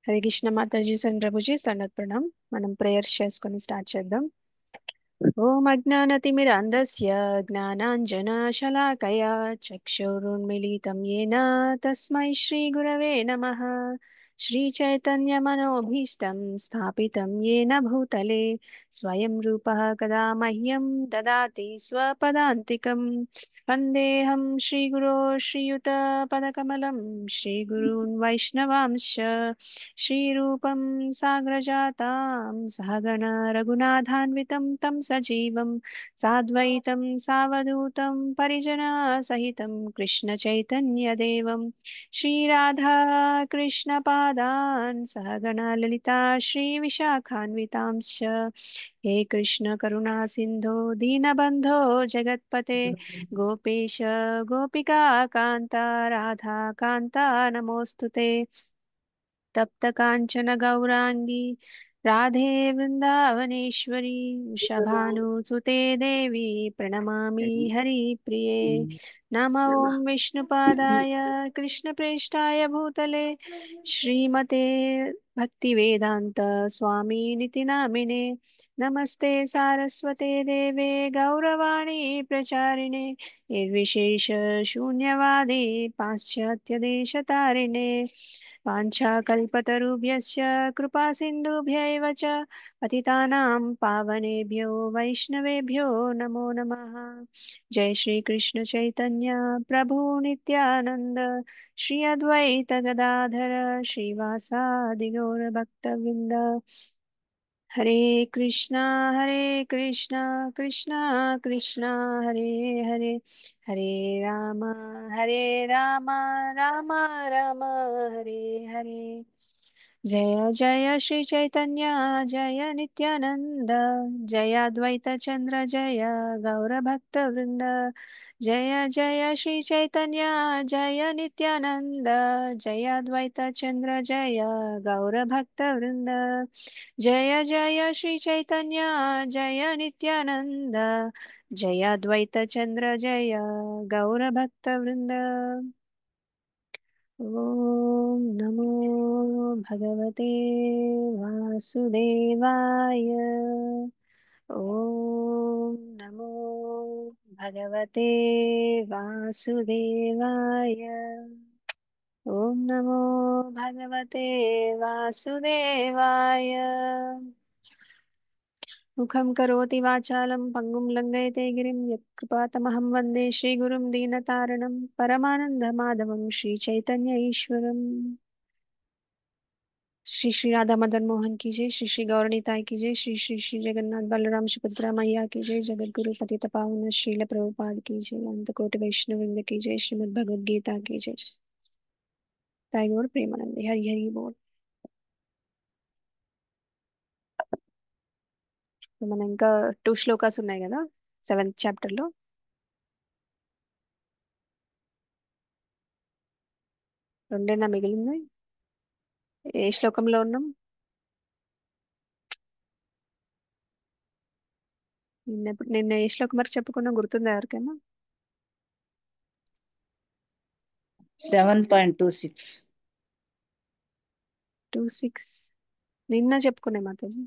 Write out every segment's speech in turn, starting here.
హరే కృష్ణ మాతాజీ ప్రభుజీ సన్నత్ ప్రణామ్. మనం ప్రేయర్స్ చేసుకొని స్టార్ట్ చేద్దాం. ఓం అజ్ఞానతిమిరాంధస్య జ్ఞానాంజనశలాకయా చక్షురున్మిలితం येन తస్మై శ్రీగురవే నమః. శ్రీచైతన్యమనోభీష్టం స్థాపితం येन భూతలే స్వయం రూపः కదా మహ్యం దదాతి స్వపదాంతికం. వందేహం శ్రీగురో శ్రీయుతపదకమలం శ్రీగురూన్ వైష్ణవాంశ్చ श्रीरूपं साग्रजातां सहगण रघुनाथान्वितं तं सजीवं साद्वैतं सावधूतं परिजनसहितं कृष्णचैतन्यदेवं श्रीराधा कृष्णपादान् सहगण ललिता श्रीविशाखान्वितांश्च हे कृष्ण करुणा सिन्धो दीनबन्धो जगत्पते गोपेश गोपिका कान्ता राधा कान्ता नमोऽस्तु ते. तप्त कांचन गौरांगी राधे वृंदावनेश्वरी वृषभानुसुते देवी प्रणमामि हरिप्रिये. नम ओं विष्णुपादाय कृष्णप्रेष्ठाय भूतले श्रीमते भक्तिवेदांत स्वामिनिति नामिने. नमस्ते सारस्वते देवे गौरवाणी प्रचारिणे निर्विशेष शून्यवादी पाश्चात्यदेशतारिणे. वाञ्छाकल्पतरुभ्यश्च कृपा सिन्धुभ्यैव च पतितानां पावनेभ्यो वैष्णवेभ्यो नमो नमः. जय श्री कृष्ण चैतन्य प्रभु नित्यानंद श्री अद्वैत गदाधर श्रीवासादि गौर भक्तवृंद. हरे कृष्णा कृष्णा कृष्णा हरे हरे हरे राम राम राम राम हरे हरे. जय जय श्री चैतन्य जय नित्यानंद जय अद्वैत चंद्र जय गौर भक्त वृंद. जय जय श्री चैतन्य जय नित्यानंद जय अद्वैत चंद्र जय गौर भक्त वृंद. जय जय श्री चैतन्य जय नित्यानंद जय अद्वैत चंद्र जय गौर भक्त वृंद. ओम नमो भगवते वासुदेवाय. ओम नमो भगवते वासुदेवाय. ओम नमो भगवते वासुदेवाय. मुखं करोति वाचालं पङ्गुं लङ्घयते गिरिं यत्कृपातमहं वन्दे श्रीगुरुं दीनतारणं परमानन्दमाधवं श्रीचैतन्य ईश्वरम्. श्री श्री राधा मदन मोहन की जय. श्री श्री गौरनीताई की जय. श्री श्री श्री जगन्नाथ बलराम सुभद्रा मैया की जय. जगत गुरु पतित पावन श्रील प्रभुपाद की जय. अनंत कोटि वैष्णव वृंद की जय. श्रीमद् भगवद गीता की जय. ताई गौर प्रेमानंद हरि हरि बोल. మనం ఇంకా 2 శ్లోకాస్ ఉన్నాయి కదా 7th చాప్టర్ లో. రెండేనా మిగిలింది? ఏ శ్లోకంలో ఉన్నాం? నిన్న ఏ శ్లోకం వరకు చెప్పుకున్నా గుర్తుందా ఎవరికైనా? 7.26 26 నిన్న చెప్పుకునే మాతాజీ.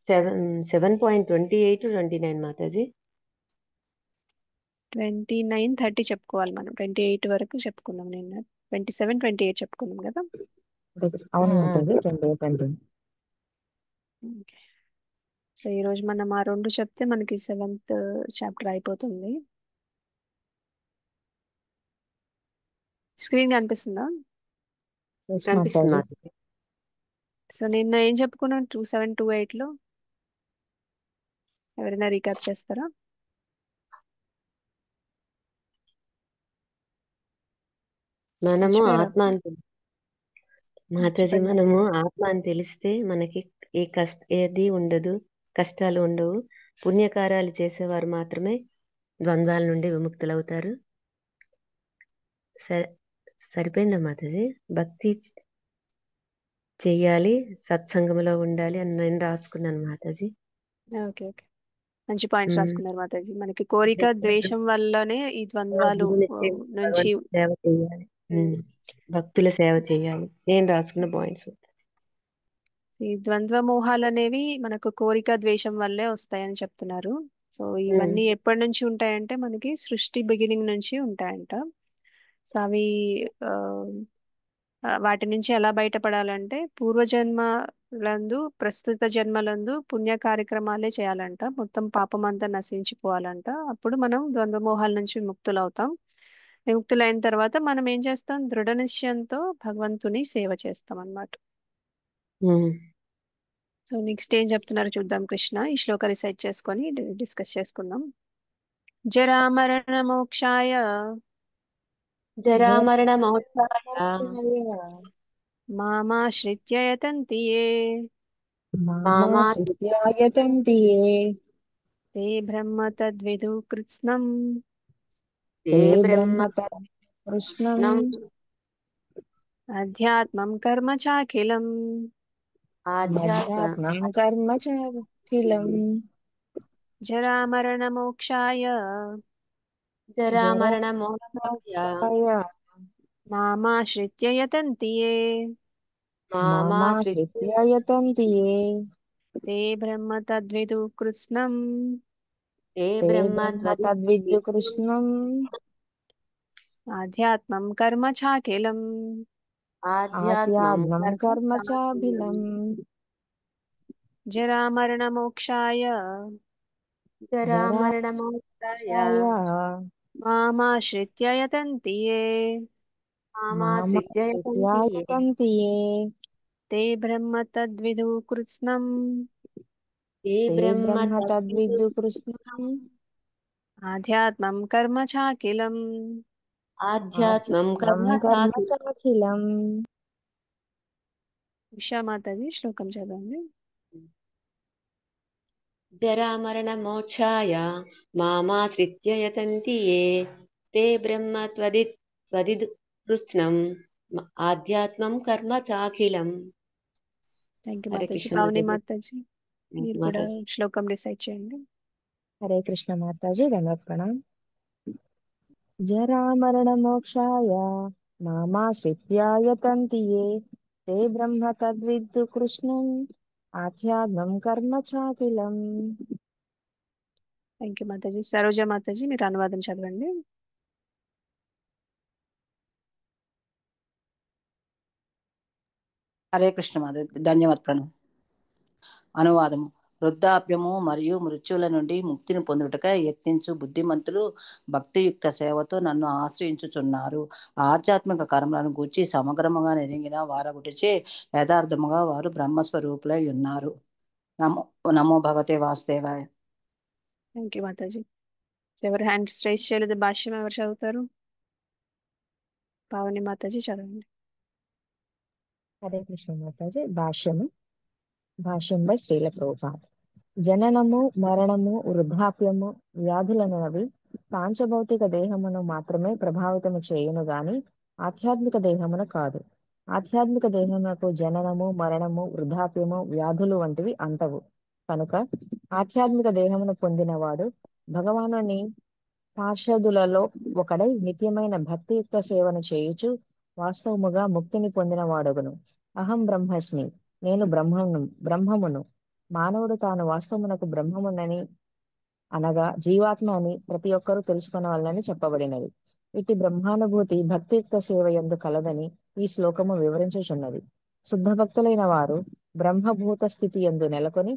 7.28 to 29 మాతాజీ. 29, 30 చెప్పుకోవాలి మనం. 28 వరకు చెప్పుకున్నాం నిన్న. 27, 28 చెప్పుకున్నాం కదా. అవును మాతాజీ. 20. సో ఈ రోజు మనం ఆ రెండు చెప్తే మనకి 7th చాప్టర్ అయిపోతుంది. స్క్రీన్ కనిపిస్తుందా? కనిపిస్తుంది మాతాజీ. సో నిన్న ఏం చెప్పుకున్నాం 27, 28 లో? ఎవరైనా రీక్యాప్ చేస్తారా? మనము మర్చిపోయారా? ఆత్మ అని మాతాజీ, మనము ఆత్మ అని తెలిస్తే మనకి ఏది ఉండదు, కష్టాలు ఉండవు. పుణ్యకార్యాలు చేసేవారు మాత్రమే ద్వంద్వాల నుండి విముక్తులవుతారు. సరిపోయిందా మాతాజీ? భక్తి చెయ్యాలి, సత్సంగంలో ఉండాలి అని నేను రాసుకున్నాను మాతాజీ. ఓకే ఓకే, మంచి పాయింట్స్ రాసుకున్నారు మాతాజీ. మనకి కోరిక ద్వేషం వల్లనే ఈ ద్వంద్వాలు నుంచి సేవ చేయాలి. భక్తుల సేవ చేయాలి. నేను రాసుకున్న పాయింట్స్. ఈ ద్వంద్వ మోహాలు అనేవి మనకు కోరిక ద్వేషం వల్లే వస్తాయని చెప్తున్నారు. సో ఇవన్నీ ఎప్పటి నుంచి ఉంటాయంటే మనకి సృష్టి బిగినింగ్ నుంచి ఉంటాయంట. సో అవి ఆ, వాటి నుంచి ఎలా బయటపడాలంటే పూర్వజన్మలందు ప్రస్తుత జన్మలందు పుణ్య కార్యక్రమాలే చేయాలంట. మొత్తం పాపం అంతా నశించిపోవాలంట. అప్పుడు మనం ద్వంద్వ మోహాల నుంచి విముక్తులవుతాం. విముక్తులైన తర్వాత మనం ఏం చేస్తాం, దృఢ నిశ్చయంతో భగవంతుని సేవ చేస్తాం అన్నమాట. సో నెక్స్ట్ ఏం చెప్తున్నారు చూద్దాం. కృష్ణ ఈ శ్లోక రిసైట్ చేసుకొని డిస్కస్ చేసుకుందాం. జరామరణ మోక్షాయ జరామరణ మోక్షాయ మామాశ్రిత్య యతంతి యే మామాశ్రిత్యాయతంతి యే ते ब्रह्म तद्विदु कृत्स्नम् ते బ్రహ్మ బ్రహ్మ కృష్ణం अध्यात्मं कर्म चाखिलम्. ఆధ్యాత్మ మధ్యాత్మం కర్మ చాఖిలం जरामरणमोक्षाय జరామరణ మోక్షాయ జరామోక్షాయ मामाश्रित्य यतन्ति ये మామాశ్రిత్య మామాశ్రిత్యాయతంతి యే ते ब्रह्म तद्विदु कृत्स्नम् ते ते బ్రహ్మ బ్రహ్మ తద్విద్యు కృష్ణం आध्यात्मं कर्म चाखिलम्. ఆధ్యాత్మం ఆధ్యాత్మం కర్మ చాఖిలం जरामरणमोक्षाय జరామరణ మోక్షాయ मामाश्रित्य यतन्ति ये మామాశ్రిత్య మామాశ్రిత్యాయతంతి యే ते ब्रह्म तद्विदु कृत्स्नम् ते ते బ్రహ్మ బ్రహ్మ తద్విదు తద్విద్యు కృష్ణం आध्यात्मं कर्म चाखिलम्. ఆధ్యాత్మం ఆధ్యాత్మం కర్మ కర్మ చాఖిలం. చాఖిలం ఉషా మాతాజీ శ్లోకం చదవండి. జరామరణ మోక్షాయ మామాశ్రిత్య యతంతి యే ते బ్రహ్మ త్వదిదు కృత్స్నం ఆధ్యాత్మం కర్మ చాఖిలం. Thank you Hare Mataji. కృష్ణ పావని మాతాజీ. మాతాజీ మీరు కూడా మాతాజీ శ్లోకం డిసైడ్ చేయండి. హరే కృష్ణ మాతాజీ ధన్యవాద ప్రణామ్. జరామరణమోక్షాయ మామాశ్రిత్యాయతంతి యే తే బ్రహ్మ తద్విద్దు కృష్ణం ఆధ్యాత్మం కర్మ చాఖిలం. Thank you Mataji. సరోజ మాతాజీ మీరు అనువాదం చదవండి. హరే కృష్ణ మాధవ్. ధన్యవాద ప్రణం. అనువాదము. వృద్ధాప్యము మరియు మృత్యువుల నుండి ముక్తిని పొందుటకై యత్నించు బుద్ధిమంతులు భక్తియుక్త సేవతో నన్ను ఆశ్రయించుచున్నారు. ఆధ్యాత్మిక కర్మలను గూర్చి సమగ్రముగా నెరిగిన వారగుటిచే యథార్థముగా వారు బ్రహ్మస్వరూపులై ఉన్నారు. నమో నమో భగవతే వాసుదేవాయ. Thank you Mataji. ఎవరు హ్యాండ్స్ రైజ్ చేయలేదు, భాష్యం ఎవరు చదువుతారు? పావని మాతాజీ చదవండి. హరే కృష్ణ మాతాజీ. భాష్యం బై శ్రీల ప్రభుపాద. జననము మరణము వృద్ధాప్యము వ్యాధులనవి పాంచభౌతిక దేహమును మాత్రమే ప్రభావితము చేయును గాని ఆధ్యాత్మిక దేహమును కాదు. ఆధ్యాత్మిక దేహమునకు జననము మరణము వృద్ధాప్యము వ్యాధులు వంటివి అంటవు. కనుక ఆధ్యాత్మిక దేహమును పొందినవాడు భగవానుని పార్షదులలో ఒకడై నిత్యమైన భక్తియుక్త సేవను చేయుచు వాస్తవముగా ముక్తిని పొందిన వాడగును. అహం బ్రహ్మస్మి, నేను బ్రహ్మమును. మానవుడు తాను వాస్తవమునకు బ్రహ్మమునని అనగా జీవాత్మ అని ప్రతి ఒక్కరూ తెలుసుకొనవలనని చెప్పబడినది. ఇట్టి బ్రహ్మానుభూతి భక్తియుక్త సేవ యందు కలదని ఈ శ్లోకము వివరించుచున్నది. శుద్ధ భక్తులైన వారు బ్రహ్మభూత స్థితి యందు నెలకొని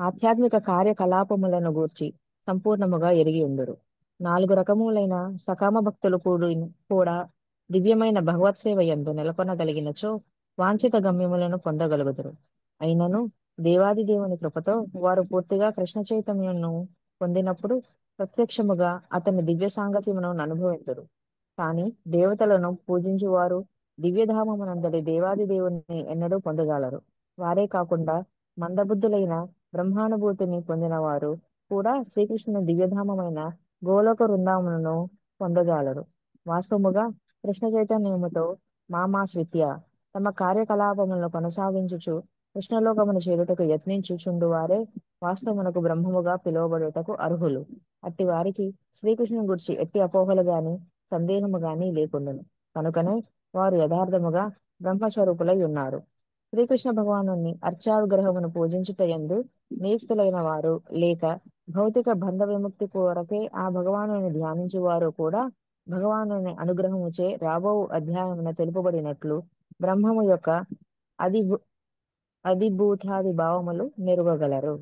ఆధ్యాత్మిక కార్యకలాపములను గూర్చి సంపూర్ణముగా ఎరిగి ఉండురు. 4 రకములైన సకామ భక్తులు కూడా దివ్యమైన భగవత్ సేవ యందు నెలకొనగలిగినచో వాంఛిత గమ్యములను పొందగలుగుదురు. అయినను దేవాది దేవుని కృపతో వారు పూర్తిగా కృష్ణ చైతన్యమును పొందినప్పుడు ప్రత్యక్షముగా అతని దివ్య సాంగత్యమును అనుభవింతురు. కానీ దేవతలను పూజించువారు దివ్యధామమునందరి దేవాది దేవుని ఎన్నడూ పొందజాలరు. వారే కాకుండా మందబుద్ధులైన బ్రహ్మానుభూతిని పొందిన వారు కూడా శ్రీకృష్ణుని దివ్యధామమైన గోలోక వృందావనమును పొందజాలరు. వాస్తవముగా కృష్ణ చైతన్యముతో మామాశ్రిత్య తమ కార్యకలాపములను కొనసాగించుచు కృష్ణలోకమును చేరుటకు యత్నించుచుండు వారే వాస్తవమునకు బ్రహ్మముగా పిలువబడుటకు అర్హులు. అట్టి వారికి శ్రీకృష్ణుని గురించి ఎట్టి అపోహలు గాని సందేహము గాని లేకుండును. కనుకనే వారు యథార్థముగా బ్రహ్మస్వరూపులై ఉన్నారు. శ్రీకృష్ణ భగవానుని అర్చావిగ్రహమును పూజించుటయందు నియుక్తులైన వారు లేక భౌతిక బంధ విముక్తి కొరకే ఆ భగవానుని ధ్యానించువారు కూడా భగవానుని అనుగ్రహముచే రాబో అధ్యాయమున తెలుపబడినట్లు బ్రహ్మము యొక్క అధిభూతాది భావములు మెరుగగలరు.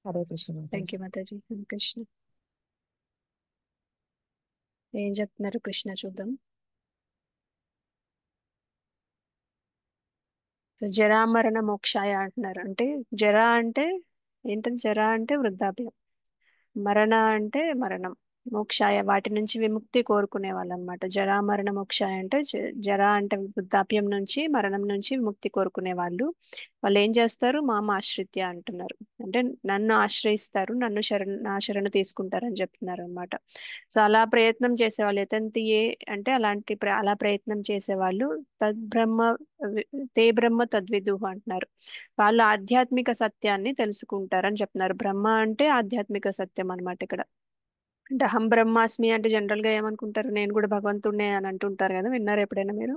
హరే కృష్ణ మాతాజీ. Thank you Mataji. హరే కృష్ణ. ఏం చెప్తున్నారు కృష్ణ చూద్దాం. సో జరామరణ మోక్షాయ అంటున్నారు. అంటే జరా అంటే ఏంటది? జరా అంటే వృద్ధాప్యం, మరణ అంటే మరణం, మోక్షాయ వాటి నుంచి విముక్తి కోరుకునే వాళ్ళు అనమాట. జరా మరణ మోక్షాయ అంటే జరా అంటే వృద్ధాప్యం నుంచి, మరణం నుంచి విముక్తి కోరుకునే వాళ్ళు. వాళ్ళు ఏం చేస్తారు? మామ ఆశ్రిత్య అంటున్నారు. అంటే నన్ను ఆశ్రయిస్తారు, నా శరణు తీసుకుంటారు అని చెప్తున్నారు అనమాట. సో అలా ప్రయత్నం చేసేవాళ్ళు యతంతియే అంటే అలా ప్రయత్నం చేసేవాళ్ళు తే బ్రహ్మ తద్విదుహు అంటున్నారు. వాళ్ళు ఆధ్యాత్మిక సత్యాన్ని తెలుసుకుంటారని చెప్తున్నారు. బ్రహ్మ అంటే ఆధ్యాత్మిక సత్యం అన్నమాట ఇక్కడ. అంటే అహం బ్రహ్మాస్మి అంటే జనరల్ గా ఏమనుకుంటారు? నేను కూడా భగవంతుడినే అని అంటుంటారు కదా, విన్నారు ఎప్పుడైనా మీరు?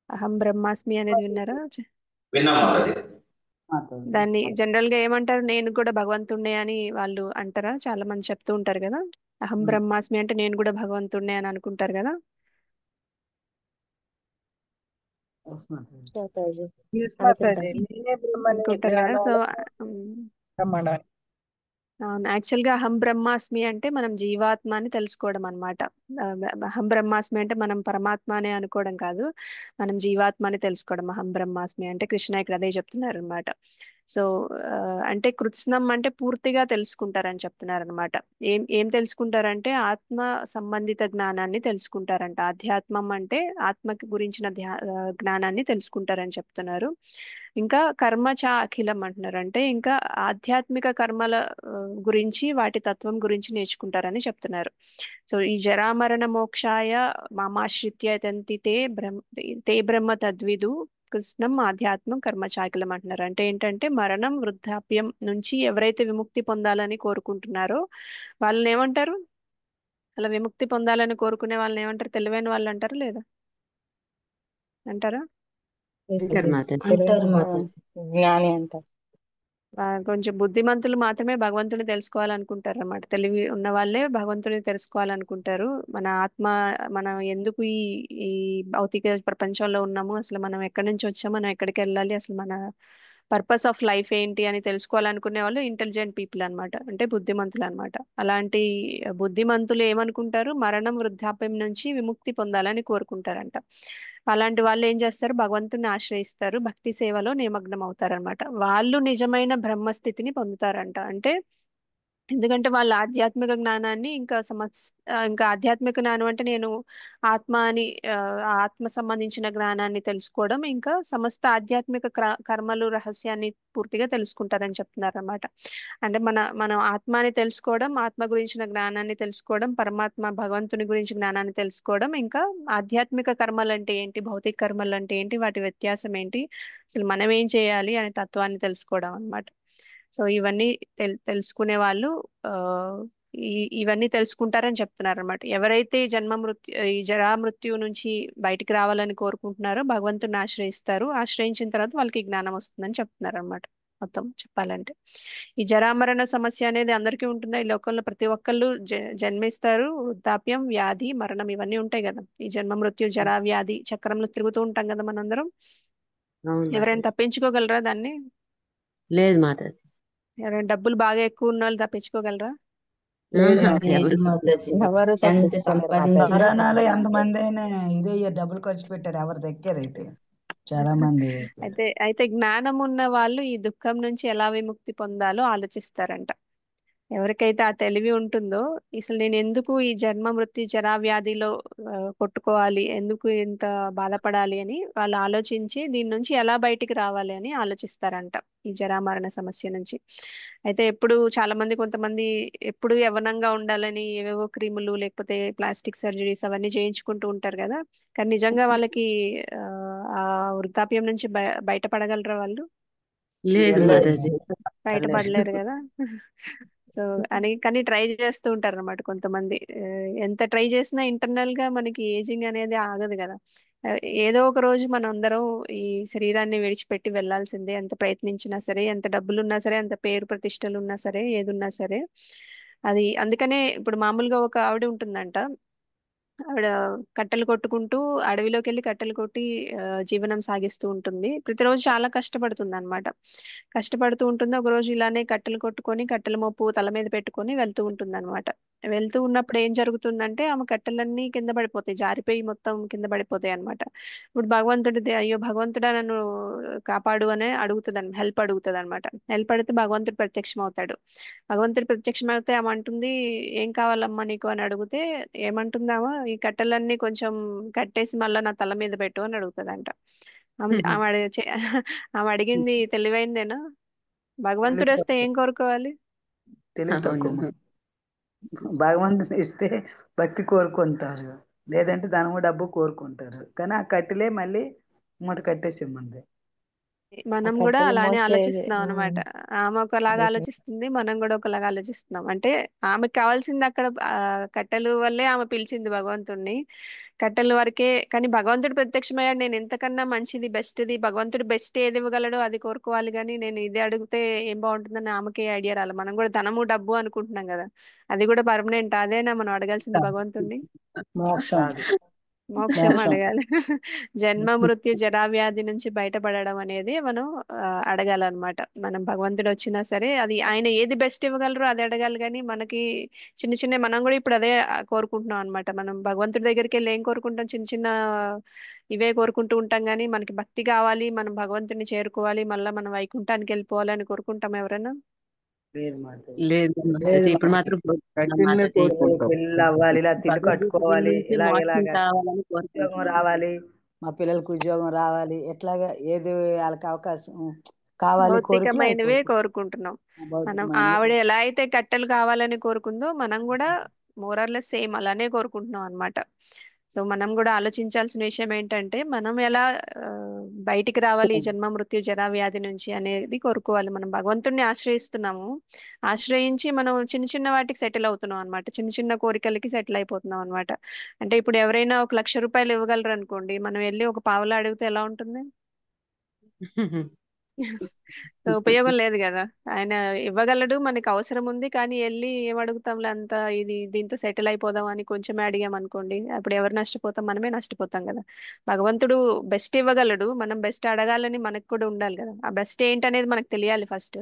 అహం బ్రహ్మాస్మి అనేది విన్నారా? విన్నాం మాతాజీ. దాన్ని జనరల్ గా ఏమంటారు? నేను కూడా భగవంతుడినే అని వాళ్ళు అంటారా? చాలా మంది చెప్తూ ఉంటారు కదా, అహం బ్రహ్మాస్మి అంటే నేను కూడా భగవంతుడినే అని అనుకుంటారు కదా. Mataji Yes, Mataji. అనుకుంటాను. నేనే బ్రహ్మని అనుకుంటారు కదా. సో జ్ఞానాల బ్రహ్మణాన్ని. అవును, యాక్చువల్ గా అహం బ్రహ్మాస్మి అంటే మనం జీవాత్మ అని తెలుసుకోవడం అనమాట. అహం బ్రహ్మాస్మి అంటే మనం పరమాత్మ అని అనుకోవడం కాదు, మనం జీవాత్మ అని తెలుసుకోవడం. అహం బ్రహ్మాస్మి అంటే కృష్ణ ఇక్కడ అదే చెప్తున్నారు అనమాట. సో అంటే కృత్స్నం అంటే పూర్తిగా తెలుసుకుంటారని చెప్తున్నారు అనమాట. ఏం ఏం తెలుసుకుంటారంటే ఆత్మ సంబంధిత జ్ఞానాన్ని తెలుసుకుంటారంట. ఆధ్యాత్మం అంటే ఆత్మకి గురించిన జ్ఞానాన్ని తెలుసుకుంటారని చెప్తున్నారు. ఇంకా కర్మ చా అఖిలం అంటున్నారు. అంటే ఇంకా ఆధ్యాత్మిక కర్మల గురించి, వాటి తత్వం గురించి నేర్చుకుంటారని చెప్తున్నారు. సో ఈ జరామరణ మోక్షాయ మామాశ్రిత్య తంతి తే బ్రహ్మ తద్విదు కృష్ణం ఆధ్యాత్మం కర్మ చాకిలం అంటున్నారు. అంటే ఏంటంటే మరణం, వృద్ధాప్యం నుంచి ఎవరైతే విముక్తి పొందాలని కోరుకుంటున్నారో వాళ్ళని ఏమంటారు? అలా విముక్తి పొందాలని కోరుకునే వాళ్ళని ఏమంటారు? తెలివైన వాళ్ళు అంటారా లేదా? అంటారా? అంటారు మాతాజీ. అంటారు మాతాజీ. జ్ఞాని అంటారు. కొంచెం బుద్ధిమంతులు మాత్రమే భగవంతుని తెలుసుకోవాలనుకుంటారు అన్నమాట. తెలివి ఉన్న వాళ్ళే భగవంతుని తెలుసుకోవాలనుకుంటారు. మన ఆత్మ, మనం ఎందుకు ఈ భౌతిక ప్రపంచంలో ఉన్నాము, అసలు మనం ఎక్కడి నుంచి వచ్చాము, మనం ఎక్కడికి వెళ్ళాలి, అసలు మన పర్పస్ ఆఫ్ లైఫ్ ఏంటి అని తెలుసుకోవాలనుకునే వాళ్ళు ఇంటెలిజెంట్ పీపుల్ అన్నమాట. అంటే బుద్ధిమంతులు అన్నమాట. అలాంటి బుద్ధిమంతులు ఏమనుకుంటారు? మరణం, వృద్ధాప్యం నుంచి విముక్తి పొందాలని కోరుకుంటారంట. అలాంటి వాళ్ళు ఏం చేస్తారు? భగవంతుని ఆశ్రయిస్తారు, భక్తి సేవలో నిమగ్నం అవుతారనమాట. వాళ్ళు నిజమైన బ్రహ్మస్థితిని పొందుతారంట. అంటే ఎందుకంటే వాళ్ళ ఆధ్యాత్మిక జ్ఞానాన్ని ఇంకా ఆధ్యాత్మిక జ్ఞానం అంటే నేను ఆత్మ అని, ఆ ఆత్మ సంబంధించిన జ్ఞానాన్ని తెలుసుకోవడం, ఇంకా సమస్త ఆధ్యాత్మిక కర్మలు రహస్యాన్ని పూర్తిగా తెలుసుకుంటారని చెప్తున్నారు అనమాట. అంటే మనం ఆత్మని తెలుసుకోవడం, ఆత్మ గురించిన జ్ఞానాన్ని తెలుసుకోవడం, పరమాత్మ భగవంతుని గురించి జ్ఞానాన్ని తెలుసుకోవడం, ఇంకా ఆధ్యాత్మిక కర్మలు అంటే ఏంటి, భౌతిక కర్మలు అంటే ఏంటి, వాటి వ్యత్యాసం ఏంటి, అసలు మనం ఏం చేయాలి అనే తత్వాన్ని తెలుసుకోవడం అన్నమాట. సో ఇవన్నీ తెలుసుకునే వాళ్ళు ఆ ఇవన్నీ తెలుసుకుంటారని చెప్తున్నారు అనమాట. ఎవరైతే ఈ జరా మృత్యు నుంచి బయటికి రావాలని కోరుకుంటున్నారో భగవంతుని ఆశ్రయిస్తారు. ఆశ్రయించిన తర్వాత వాళ్ళకి జ్ఞానం వస్తుందని చెప్తున్నారు అనమాట. మొత్తం చెప్పాలంటే ఈ జరామరణ సమస్య అనేది అందరికీ ఉంటుందా? ఈ లోకంలో ప్రతి ఒక్కళ్ళు జన్మిస్తారు, వృద్ధాప్యం, వ్యాధి, మరణం ఇవన్నీ ఉంటాయి కదా. ఈ జన్మ మృత్యు జరా వ్యాధి చక్రంలో తిరుగుతూ ఉంటాం కదా మనందరం. అవును ఎవరైనా మాతాజీ. తప్పించుకోగలరా దాన్ని? లేదు మాతాజీ. ఎవరైనా డబ్బులు బాగా ఎక్కువ ఉన్న వాళ్ళు తప్పించుకోగలరా? లేదు ఆహా, మాతాజీ. ఎవరు లేదు మాతాజీ. ఎవరు ఎంత తప్పించుకోలేరు మాతాజీ. సంపాదించినా మరణాలు తప్పదు ఎంతమంది మాతాజీ. అయినా ఇదే డబ్బులు ఖర్చు పెట్టారు, ఎవరు దక్కారైతే చాలా మంది. అయితే జ్ఞానం ఉన్న వాళ్ళు ఈ దుఃఖం నుంచి ఎలా విముక్తి పొందాలో ఆలోచిస్తారంట. ఎవరికైతే ఆ తెలివి ఉంటుందో, అసలు నేను ఎందుకు ఈ జన్మ మృత్యు జరా వ్యాధిలో కొట్టుకోవాలి, ఎందుకు ఇంత బాధపడాలి అని వాళ్ళు ఆలోచించి దీని నుంచి ఎలా బయటికి రావాలి అని ఆలోచిస్తారంట, ఈ జరామరణ సమస్య నుంచి. అయితే కొంతమంది ఎప్పుడు యవ్వనంగా ఉండాలని ఏవేవో క్రీములు లేకపోతే ప్లాస్టిక్ సర్జరీస్ అవన్నీ చేయించుకుంటూ ఉంటారు కదా. కానీ నిజంగా వాళ్ళకి ఆ ఆ వృద్ధాప్యం నుంచి బయటపడగలరా వాళ్ళు? లేదు వెళ్ళలేదు మాతాజీ. మాతాజీ. బయటపడలేరు కదా. సో కానీ ట్రై చేస్తూ ఉంటారు అనమాట కొంతమంది. ఎంత ట్రై చేసినా ఇంటర్నల్ గా మనకి ఏజింగ్ అనేది ఆగదు కదా. ఆ, ఏదో ఒక రోజు మనం అందరం ఈ శరీరాన్ని విడిచిపెట్టి వెళ్ళాల్సిందే. ఎంత ప్రయత్నించినా సరే, ఎంత డబ్బులు ఉన్నా సరే, ఎంత పేరు ప్రతిష్టలు ఉన్నా సరే, ఏది ఉన్నా సరే. అది అందుకనే ఇప్పుడు మామూలుగా ఒక ఆవిడ ఉంటుందంట. ఆవిడ కట్టెలు కొట్టుకుంటూ అడవిలోకి వెళ్ళి కట్టెలు కొట్టి జీవనం సాగిస్తూ ఉంటుంది. ప్రతిరోజు చాలా కష్టపడుతుంది అనమాట. కష్టపడుతూ ఉంటుంది. ఒక రోజు ఇలానే కట్టెలు కొట్టుకొని కట్టెల మోపు తల మీద పెట్టుకొని వెళ్తూ ఉంటుంది అనమాట. వెళ్తూ ఉన్నప్పుడు ఏం జరుగుతుందంటే ఆమె కట్టెలన్నీ కింద పడిపోతాయి, జారిపోయి మొత్తం కింద పడిపోతాయి అనమాట. ఇప్పుడు భగవంతుడిది, అయ్యో భగవంతుడా నన్ను కాపాడు అని అడుగుతుంది, హెల్ప్ అడుగుతుంది అనమాట. హెల్ప్ అడిగితే భగవంతుడు ప్రత్యక్షం అవుతాడు. భగవంతుడు ప్రత్యక్షమైతే ఆమె అంటుంది, ఏం కావాలమ్మా నీకు అని అడిగితే ఏమంటుందామా, ఈ కట్టెలన్నీ కొంచెం కట్టేసి మళ్ళా నా తల మీద పెట్టు అని అడుగుతుందంట. ఆమె అడిగింది తెలివైందేనా? భగవంతుడు వస్తే ఏం కోరుకోవాలి? తెలివి తక్కువ. అవును. భగవంతుని ఇస్తే భక్తి కోరుకుంటారు, లేదంటే ధనము డబ్బు కోరుకుంటారు. కానీ ఆ కట్టెలే మళ్ళీ మూట కట్టేసిమ్మంది. మనం కూడా కట్టెలు అలానే మోసే ఆలోచిస్తున్నాం అనమాట. ఆమె ఒకలాగా ఆలోచిస్తుంది, మనం కూడా ఒకలాగా ఆలోచిస్తున్నాం. అంటే ఆమెకు కావాల్సింది అక్కడ కట్టెలు వల్లే ఆమె పిలిచింది భగవంతుణ్ణి, కట్టెల వరకే. కానీ భగవంతుడు ప్రత్యక్షమయ్యాడు, నేను ఇంతకన్నా మంచిది, బెస్ట్ది, భగవంతుడు బెస్ట్ ఏది ఇవ్వగలడో అది కోరుకోవాలి, కానీ నేను ఇది అడిగితే ఏం బాగుంటుందని ఆమెకే ఐడియా రాలి. మనం కూడా ధనము డబ్బు అనుకుంటున్నాం కదా, అది కూడా పర్మనెంట్. అదేనా మనం అడగాల్సింది భగవంతుణ్ణి? మోక్షం. కాదు. మోక్షం మోక్షం. అడగాలి. జన్మ మృత్యు జరా వ్యాధి నుంచి బయటపడడం అనేది మనం అడగాలన్నమాట. మనం భగవంతుడు వచ్చినా సరే అది ఆయన ఏది బెస్ట్ ఇవ్వగలరో అది అడగాలి, కానీ మనకి చిన్న చిన్న మనం కూడా ఇప్పుడు అదే కోరుకుంటున్నాం అనమాట. మనం భగవంతుడి దగ్గరికి వెళ్ళి ఏం కోరుకుంటాం? చిన్న చిన్న ఇవే కోరుకుంటూ ఉంటాం, కానీ మనకి భక్తి కావాలి, మనం భగవంతుడిని చేరుకోవాలి, మళ్ళీ మనం వైకుంఠానికి వెళ్ళిపోవాలి అని కోరుకుంటాం ఎవరైనా? లేదు మాతాజీ. లేదు లేదు మాతాజీ, ఇప్పుడు మాతాజీ. మాత్రం కోరుకుంటున్నాం కట్టెల్నే మాతాజీ. కోరుకుంటాం. పెళ్ళి అవ్వాలి, ఇలా తిల్లు భగవద్గీత కట్టుకోవాలి, నుంచి మోక్షం ఇలాగ కావాలని ఉద్యోగం కోరుకుంటున్నాం. రావాలి, మా పిల్లలకు ఉద్యోగం రావాలి, ఎట్లాగా ఏది వాళ్ళకి అవకాశం కావాలి కోరికలు అవి భౌతికమైనవే కోరుకుంటాం. కోరుకుంటున్నాం. మనం భౌతికమైనవి ఆవిడ ఎలా అయితే కట్టెలు కావాలని కోరుకుందో మనం కూడా మోరర్లెస్ సేమ్ అలానే కోరుకుంటున్నాం అన్నమాట. సో మనం కూడా ఆలోచించాల్సిన విషయం ఏంటంటే మనం ఎలా ఆ, బయటికి రావాలి ఈ జన్మ మృత్యు జరా వ్యాధి నుంచి అనేది కోరుకోవాలి. మనం భగవంతుణ్ణి ఆశ్రయిస్తున్నాము, ఆశ్రయించి మనం చిన్న చిన్న వాటికి సెటిల్ అవుతున్నాం అనమాట. చిన్న చిన్న కోరికలకి సెటిల్ అయిపోతున్నాం అనమాట. అంటే ఇప్పుడు ఎవరైనా ఒక 1,00,000 రూపాయలు ఇవ్వగలరు అనుకోండి, మనం వెళ్ళి ఒక పావలా అడిగితే ఎలా ఉంటుంది? సో ఉపయోగం లేదు కదా. ఆయన ఇవ్వగలడు, మనకి అవసరం ఉంది, కానీ వెళ్ళి ఏం అడుగుతాంలే అంత, ఇది దీంతో సెటిల్ అయిపోదాం అని కొంచెమే అడిగాం అనుకోండి, అప్పుడు ఎవరు నష్టపోతాం? మనమే నష్టపోతాం కదా. భగవంతుడు బెస్ట్ ఇవ్వగలడు, మనం బెస్ట్ అడగాలని మనకు కూడా ఉండాలి కదా. ఆ బెస్ట్ ఏంటనేది మనకు తెలియాలి ఫస్ట్.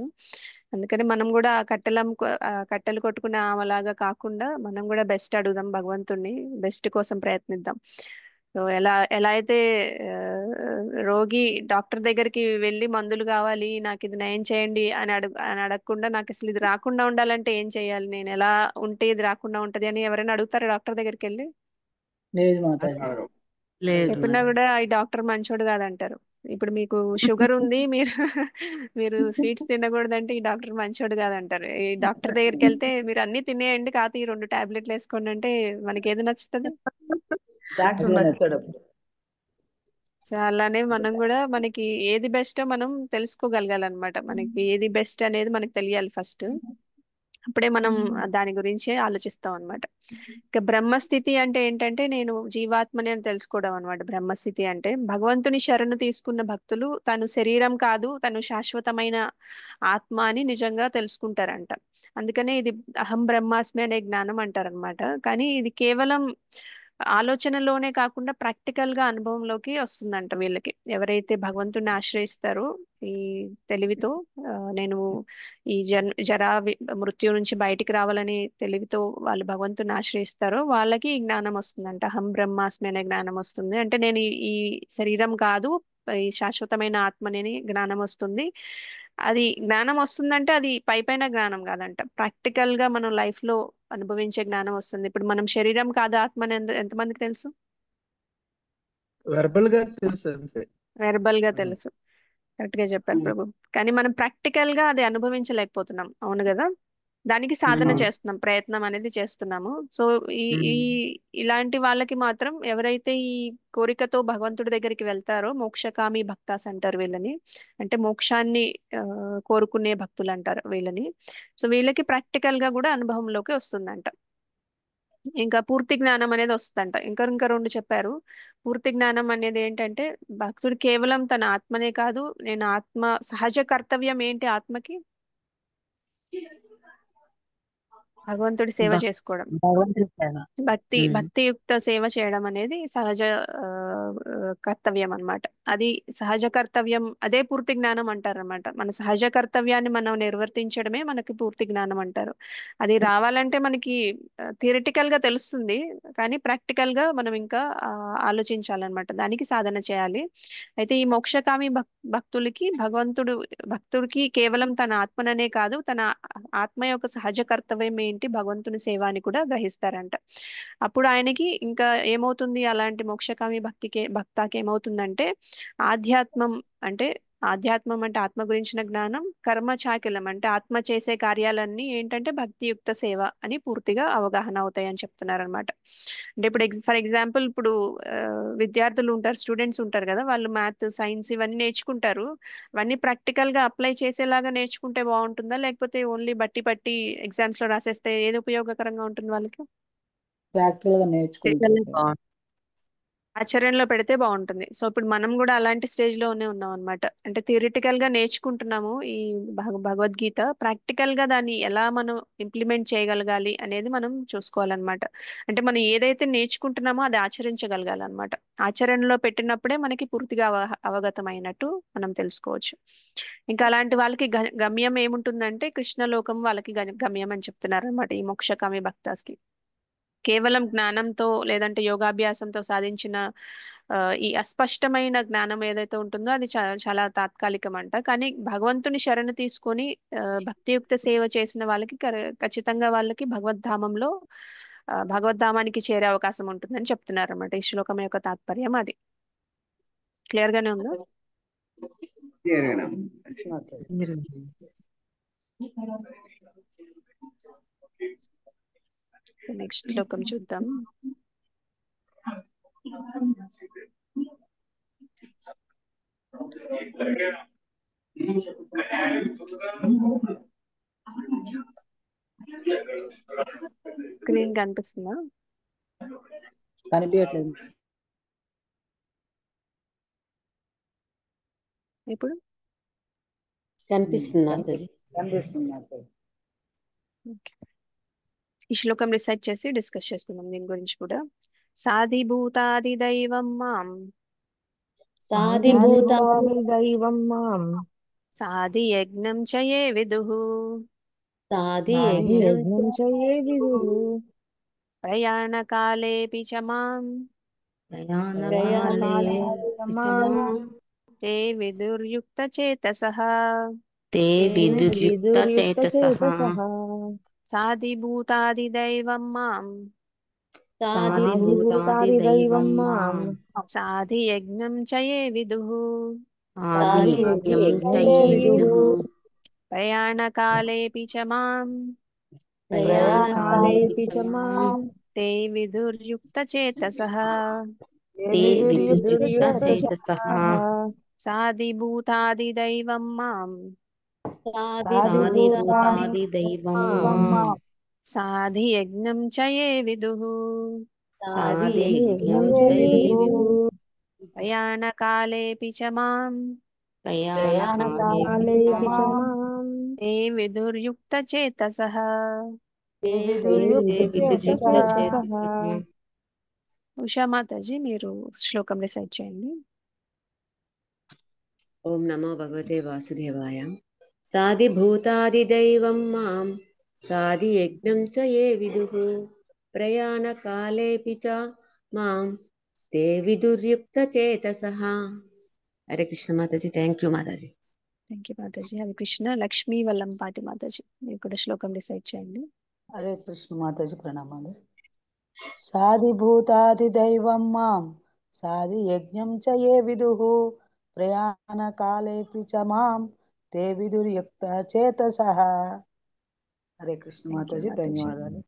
అందుకని మనం కూడా కట్టెలు కొట్టుకునే ఆమెలాగా కాకుండా మనం కూడా బెస్ట్ అడుగుదాం భగవంతుణ్ణి, బెస్ట్ కోసం ప్రయత్నిద్దాం. సో ఎలా ఎలా అయితే ఆ, రోగి డాక్టర్ దగ్గరికి వెళ్ళి మందులు కావాలి, నాకు ఇది నయం చేయండి అని అడగకుండా, నాకు అసలు ఇది రాకుండా ఉండాలంటే ఏం చేయాలి, నేను ఎలా ఉంటే ఇది రాకుండా ఉంటది అని ఎవరైనా అడుగుతారా డాక్టర్ దగ్గరికి వెళ్ళి? లేదు మాతాజీ. అడగరు. లేదు చెప్పినా మాతాజీ. కూడా ఈ డాక్టర్ మంచోడు కాదంటారు. ఇప్పుడు మీకు షుగర్ ఉంది, మీరు మీరు స్వీట్స్ తినకూడదంటే ఈ డాక్టర్ మంచోడు కాదంటారు. ఈ డాక్టర్ దగ్గరికి వెళ్తే మీరు అన్ని తినేయండి, కాకపోతే ఈ 2 టాబ్లెట్లు వేసుకోండి అంటే మనకి ఏది నచ్చుతుంది? డాక్టర్ అదే నచ్చుతాడు నచ్చింది. అప్పుడు. సో అలానే మనం కూడా మనకి ఏది బెస్టో మనం తెలుసుకోగలగాలన్నమాట. మనకి ఏది బెస్ట్ అనేది మనకు తెలియాలి ఫస్ట్. అప్పుడే మనం దాని గురించి ఆలోచిస్తాం అనమాట. ఇక బ్రహ్మస్థితి అంటే ఏంటంటే నేను జీవాత్మని అని తెలుసుకోవడం అనమాట. బ్రహ్మస్థితి అంటే భగవంతుని శరణు తీసుకున్న భక్తులు తను శరీరం కాదు, తను శాశ్వతమైన ఆత్మ అని నిజంగా తెలుసుకుంటారంట. అందుకనే ఇది అహం బ్రహ్మాస్మి అనే జ్ఞానం అంటారనమాట. కానీ ఇది కేవలం ఆలోచనలోనే కాకుండా ప్రాక్టికల్ గా అనుభవంలోకి వస్తుందంట వీళ్ళకి, ఎవరైతే భగవంతుని ఆశ్రయిస్తారో ఈ తెలివితో. నేను ఈ మృత్యు నుంచి బయటికి రావాలని తెలివితో వాళ్ళు భగవంతుని ఆశ్రయిస్తారో వాళ్ళకి ఈ జ్ఞానం వస్తుందంట. అహం బ్రహ్మాస్మి అనే జ్ఞానం వస్తుంది. అంటే నేను ఈ శరీరం కాదు, ఈ శాశ్వతమైన ఆత్మని జ్ఞానం వస్తుంది. అది జ్ఞానం వస్తుందంటే అది పైపైన జ్ఞానం కాదంట, ప్రాక్టికల్ గా మనం లైఫ్ లో అనుభవించే జ్ఞానం వస్తుంది. ఇప్పుడు మనం శరీరం కాదు ఆత్మ అని ఎంతమందికి తెలుసు? వెర్బల్ గా తెలుసు అంతే. వెర్బల్ గా తెలుసు, కరెక్ట్ గా చెప్పారు ప్రభు. కానీ మనం ప్రాక్టికల్ గా అది అనుభవించలేకపోతున్నాం, అవును కదా. దానికి సాధన చేస్తున్నాం, ప్రయత్నం అనేది చేస్తున్నాము. సో ఈ ఈ ఇలాంటి వాళ్ళకి మాత్రం ఎవరైతే ఈ కోరికతో భగవంతుడి దగ్గరికి వెళ్తారో మోక్షకామి భక్తాస్ అంటారు వీళ్ళని. అంటే మోక్షాన్ని ఆ, కోరుకునే భక్తులు అంటారు వీళ్ళని. సో వీళ్ళకి ప్రాక్టికల్ గా కూడా అనుభవంలోకి వస్తుందంట. ఇంకా పూర్తి జ్ఞానం అనేది వస్తుందంట. ఇంకా రెండు చెప్పారు. పూర్తి జ్ఞానం అనేది ఏంటంటే భక్తుడు కేవలం తన ఆత్మనే కాదు, నేను ఆత్మ సహజ కర్తవ్యం ఏంటి ఆత్మకి? భగవంతుడి సేవ చేసుకోవడం, భగవంతుడి సేవ. భక్తియుక్త సేవ చేయడం అనేది సహజ ఆ, కర్తవ్యం అన్నమాట. అది సహజ కర్తవ్యం, అదే పూర్తి జ్ఞానం అంటారు అనమాట. మన సహజ కర్తవ్యాన్ని మనం నిర్వర్తించడమే మనకి పూర్తి జ్ఞానం అంటారు. అది రావాలంటే మనకి థియరిటికల్ గా తెలుస్తుంది, కానీ ప్రాక్టికల్ గా మనం ఇంకా ఆలోచించాలన్నమాట, దానికి సాధన చేయాలి. అయితే ఈ మోక్షకామి భక్తులకి భక్తుడికి కేవలం తన ఆత్మననే కాదు, తన ఆత్మ యొక్క సహజ కర్తవ్యం ఏంటి, భగవంతుని సేవ అని కూడా గ్రహిస్తారంట. అప్పుడు ఆయనకి ఇంకా ఏమవుతుంది, అలాంటి మోక్షకామి భక్తాకి ఏమవుతుందంటే ఆధ్యాత్మం అంటే ఆధ్యాత్మం అంటే ఆత్మ గురించిన జ్ఞానం, కర్మ చాకిలం అంటే ఆత్మ చేసే కార్యాలన్నీ ఏంటంటే భక్తియుక్త సేవ అని పూర్తిగా అవగాహన అవుతాయి అని చెప్తున్నారు అనమాట. అంటే ఇప్పుడు ఫర్ ఎగ్జాంపుల్ ఇప్పుడు విద్యార్థులు ఉంటారు, స్టూడెంట్స్ ఉంటారు కదా, వాళ్ళు మ్యాథ్ సైన్స్ ఇవన్నీ నేర్చుకుంటారు. అవన్నీ ప్రాక్టికల్ గా అప్లై చేసేలాగా నేర్చుకుంటే బాగుంటుందా, లేకపోతే ఓన్లీ బట్టి పట్టి ఎగ్జామ్స్ లో రాసేస్తే ఏది ఉపయోగకరంగా ఉంటుంది వాళ్ళకి? ప్రాక్టికల్ గా నేర్చుకుంటే ఆచరణలో పెడితే బాగుంటుంది. సో ఇప్పుడు మనం కూడా అలాంటి స్టేజ్ లోనే ఉన్నాం అనమాట. అంటే థియరిటికల్ గా నేర్చుకుంటున్నాము ఈ భగవద్గీత, ప్రాక్టికల్ గా దాన్ని ఎలా మనం ఇంప్లిమెంట్ చేయగలగాలి అనేది మనం చూసుకోవాలన్నమాట. అంటే మనం ఏదైతే నేర్చుకుంటున్నామో అది ఆచరించగలగాలన్నమాట. ఆచరణలో పెట్టినప్పుడే మనకి పూర్తిగా అవగతం అయినట్టు మనం తెలుసుకోవచ్చు. ఇంకా అలాంటి వాళ్ళకి గమ్యం ఏముంటుందంటే కృష్ణలోకం వాళ్ళకి గమ్యం అని చెప్తున్నారు అనమాట ఈ మోక్షకామి భక్తాస్కి. కేవలం జ్ఞానంతో లేదంటే యోగాభ్యాసంతో సాధించిన ఆ, ఈ అస్పష్టమైన జ్ఞానం ఏదైతే ఉంటుందో అది చాలా తాత్కాలికం అంట. కానీ భగవంతుని శరణు తీసుకొని భక్తియుక్త సేవ చేసిన వాళ్ళకి ఖచ్చితంగా వాళ్ళకి భగవద్ధామంలో భగవద్ధామానికి చేరే అవకాశం ఉంటుందని చెప్తున్నారు అన్నమాట. ఈ శ్లోకం యొక్క తాత్పర్యం అది. క్లియర్ గానే ఉందా? నెక్స్ట్ శ్లోకం చూద్దాం. స్క్రీన్ కనిపిస్తుందా? కనిపించట్లేదు. ఇప్పుడు కనిపిస్తుంది మాతాజీ. ఈ శ్లోకం రిసైట్ చేసి డిస్కస్ చేసుకుందాం దీని గురించి కూడా. సాధిభూతాది దైవం మాం సాధిభూతాది దైవం మాం సాధి యజ్ఞం చయే విదుః సాధి యజ్ఞం చయే విదుః ప్రయాణకాలేపి చ మాం ప్రయాణకాలే మాం తే విదుర్యుక్తచేతసః. ते విదుర్యుక్తచేతసః. సాధిభూతాది దైవం మాం సాధిభూతాది దైవం మాం సాధి యజ్ఞం చయే విదుః సాధి యజ్ఞం చయే విదుః ప్రయాణకాలేపి చ మాం ప్రయాణకాలేపి చ మాం తే విదుర్యుక్తచేతసః. ते విదుర్యుక్తచేతసః. సాధిభూతాది దైవం మాం సాధిభూతాది दैवं మాం సాధి యజ్ఞం చయే విదుః సాధి యజ్ఞం యజ్ఞం చయే చయే విదుః ప్రయాణకాలేపి చ మాం ప్రయాణకాలేపి చ మాం తే విదుర్యుక్తచేతసః. తే విదుర్యుక్తచేతసః. ఉషామాతాజీ మీరు శ్లోకం రిసైట్ చేయండి. ఓం నమో భగవతే వాసుదేవాయ. సాధిభూతాదిదైవం మాం సాధి యజ్ఞం చ ఏ విదుః ప్రయాణకాలేపి చ మాం తే విదుర్యుక్తచేతసః. Hare Krishna Mataji. Thank you Mataji. Thank you Mataji. Hare Krishna. Lakshmi Vallampati Mataji మీరు కూడా శ్లోకం రిసైట్ చేయండి. హరే కృష్ణ మాతాజీ ప్రణామాలు. సాధిభూతాది దైవం మాం సాధి యజ్ఞం చ ఏ విదుః ప్రయాణ కాలేపి చ మాం తే విదుర్యుక్త చేతసః. Hare Krishna thank you Mataji, Mataji. ధన్యవాదాలు.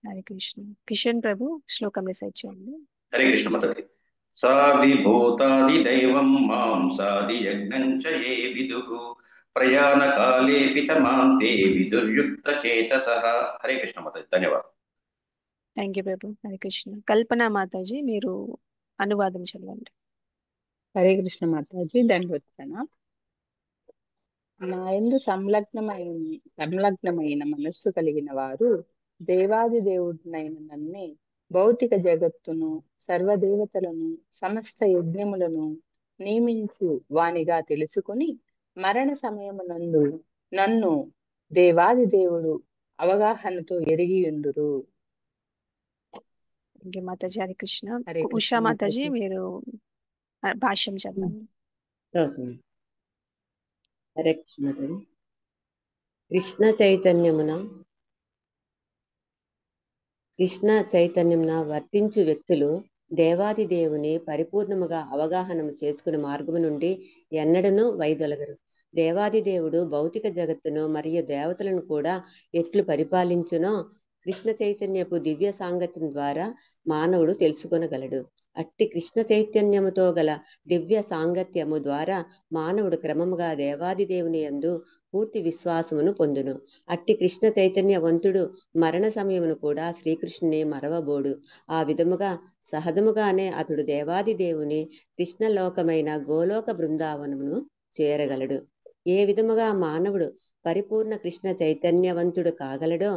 హరే కృష్ణ. కిషన్ ప్రభు శ్లోకం రిసైడ్ చేయండి. హరే కృష్ణ మాతాజీ. సాది భూతాది దైవం మాం సాది యజ్ఞం చ ఏ విదుః ప్రయాణ కాలే పితమాంతే విదుర్యుక్త చేతసః. హరే కృష్ణ మాతాజీ, ధన్యవాదాలు. థ్యాంక్ యూ ప్రభు. హరే కృష్ణ. కల్పన మాతాజీ మీరు అనువాదం చదవండి. హరే కృష్ణ మాతాజీ, దండవత్సన. నాయందు సంలగ్నమైన మనస్సు కలిగిన వారు దేవాది దేవుడినైన నన్నే, భౌతిక జగత్తును, సర్వదేవతలను, సమస్త యజ్ఞములను నియమించు వానిగా తెలుసుకుని మరణ సమయమునందు నన్ను దేవాది దేవుడు అవగాహనతో ఎరిగియుందురు. Thank you Mataji. హరే కృష్ణ. హరే కృష్ణ ఉషా మాతాజీ మాతాజీ. మీరు భాష్యం చదవండి. ఓకే. హరే కృష్ణ మాతాజీ. కృష్ణ చైతన్యమున వర్తించు వ్యక్తులు దేవాది దేవుని పరిపూర్ణముగా అవగాహనము చేసుకుని మార్గము నుండి ఎన్నడనూ వైదొలగరు. దేవాది దేవుడు భౌతిక జగత్తును మరియు దేవతలను కూడా ఎట్లు పరిపాలించునో కృష్ణ చైతన్యపు దివ్య సాంగత్యం ద్వారా మానవుడు తెలుసుకొనగలడు. అట్టి కృష్ణ చైతన్యముతో గల దివ్య సాంగత్యము ద్వారా మానవుడు క్రమముగా దేవాది దేవుని యందు పూర్తి విశ్వాసమును పొందును. అట్టి కృష్ణ చైతన్యవంతుడు మరణ సమయమును కూడా శ్రీకృష్ణుని మరవబోడు. ఆ విధముగా సహజముగానే అతడు దేవాది దేవుని కృష్ణలోకమైన గోలోక బృందావనమును చేరగలడు. ఏ విధముగా మానవుడు పరిపూర్ణ కృష్ణ చైతన్యవంతుడు కాగలడో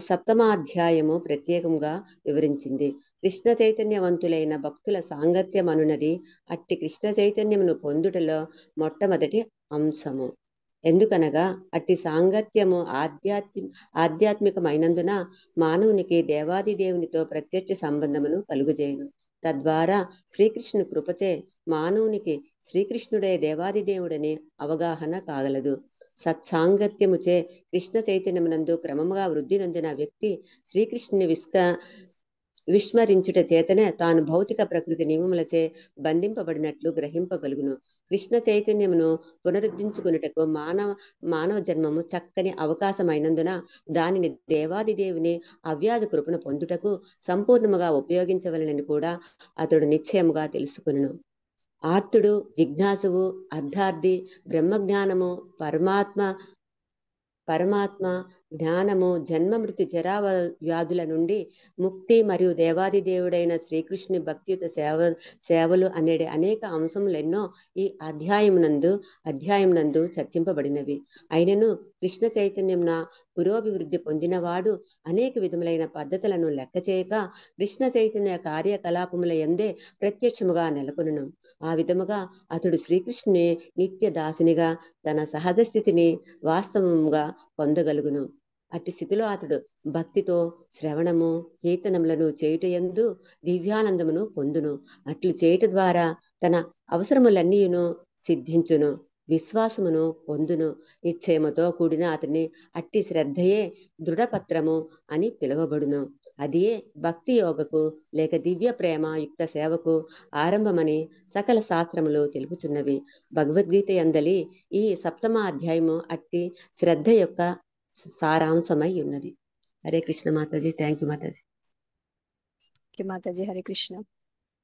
సప్తమాధ్యాయము ప్రత్యేకంగా వివరించింది. కృష్ణ చైతన్యవంతులైన భక్తుల సాంగత్యం అనున్నది అట్టి కృష్ణ చైతన్యమును పొందుటలో మొట్టమొదటి అంశము. ఎందుకనగా అట్టి సాంగత్యము ఆధ్యాత్మికమైనందున మానవునికి దేవాది దేవునితో ప్రత్యక్ష సంబంధమును కలుగుజేయును. తద్వారా శ్రీకృష్ణుని కృపచే మానవునికి శ్రీకృష్ణుడే దేవాది దేవుడని అవగాహన కాగలదు. సత్సాంగత్యముచే కృష్ణ చైతన్యమునందు క్రమముగా వృద్ధి నొందిన వ్యక్తి శ్రీకృష్ణుని విస్మరించుట చేతనే తాను భౌతిక ప్రకృతి నియమములచే బంధింపబడినట్లు గ్రహింపగలుగును. కృష్ణ చైతన్యమును పునరుద్ధరించుకున్నటకు మానవ జన్మము చక్కని అవకాశమైనందున దానిని దేవాది దేవుని అవ్యాజ కృపను పొందుటకు సంపూర్ణముగా ఉపయోగించవలనని కూడా అతడు నిశ్చయముగా తెలుసుకును. ఆర్తుడు, జిజ్ఞాసువు, అర్థార్థి, బ్రహ్మజ్ఞానము, పరమాత్మ జ్ఞానము, జన్మ మృత్యు జరా వ్యాధుల నుండి ముక్తి మరియు దేవాది దేవుడైన శ్రీకృష్ణుని భక్తియుత సేవలు అనేటి అనేక అంశములెన్నో ఈ అధ్యాయమునందు చర్చింపబడినవి. అయినను కృష్ణ చైతన్యమున పురోభివృద్ధి పొందినవాడు అనేక విధములైన పద్ధతులను లెక్క చేయక కృష్ణ చైతన్య కార్యకలాపముల యందే ప్రత్యక్షముగా నెలకొనును. ఆ విధముగా అతడు శ్రీకృష్ణుని నిత్య దాసునిగా తన సహజ స్థితిని వాస్తవముగా పొందగలుగును. అట్టి స్థితిలో అతడు భక్తితో శ్రవణము, కీర్తనములను చేయుటయందు దివ్యానందమును పొందును. అట్లు చేయుట ద్వారా తన అవసరములన్నీయును సిద్ధించును, విశ్వాసమును పొందును. నిశ్చయముతో కూడిన అతని అట్టి శ్రద్ధయే దృఢపత్రము అని పిలువబడును. అదియే భక్తి యోగకు లేక దివ్య ప్రేమ యుక్త సేవకు ఆరంభమని సకల శాస్త్రములు తెలుపుచున్నవి. భగవద్గీత యందలి ఈ సప్తమ అధ్యాయము అట్టి శ్రద్ధ యొక్క సారాంశమై ఉన్నది. Hare Krishna Mataji. Thank you Mataji. Mataji Hare Krishna.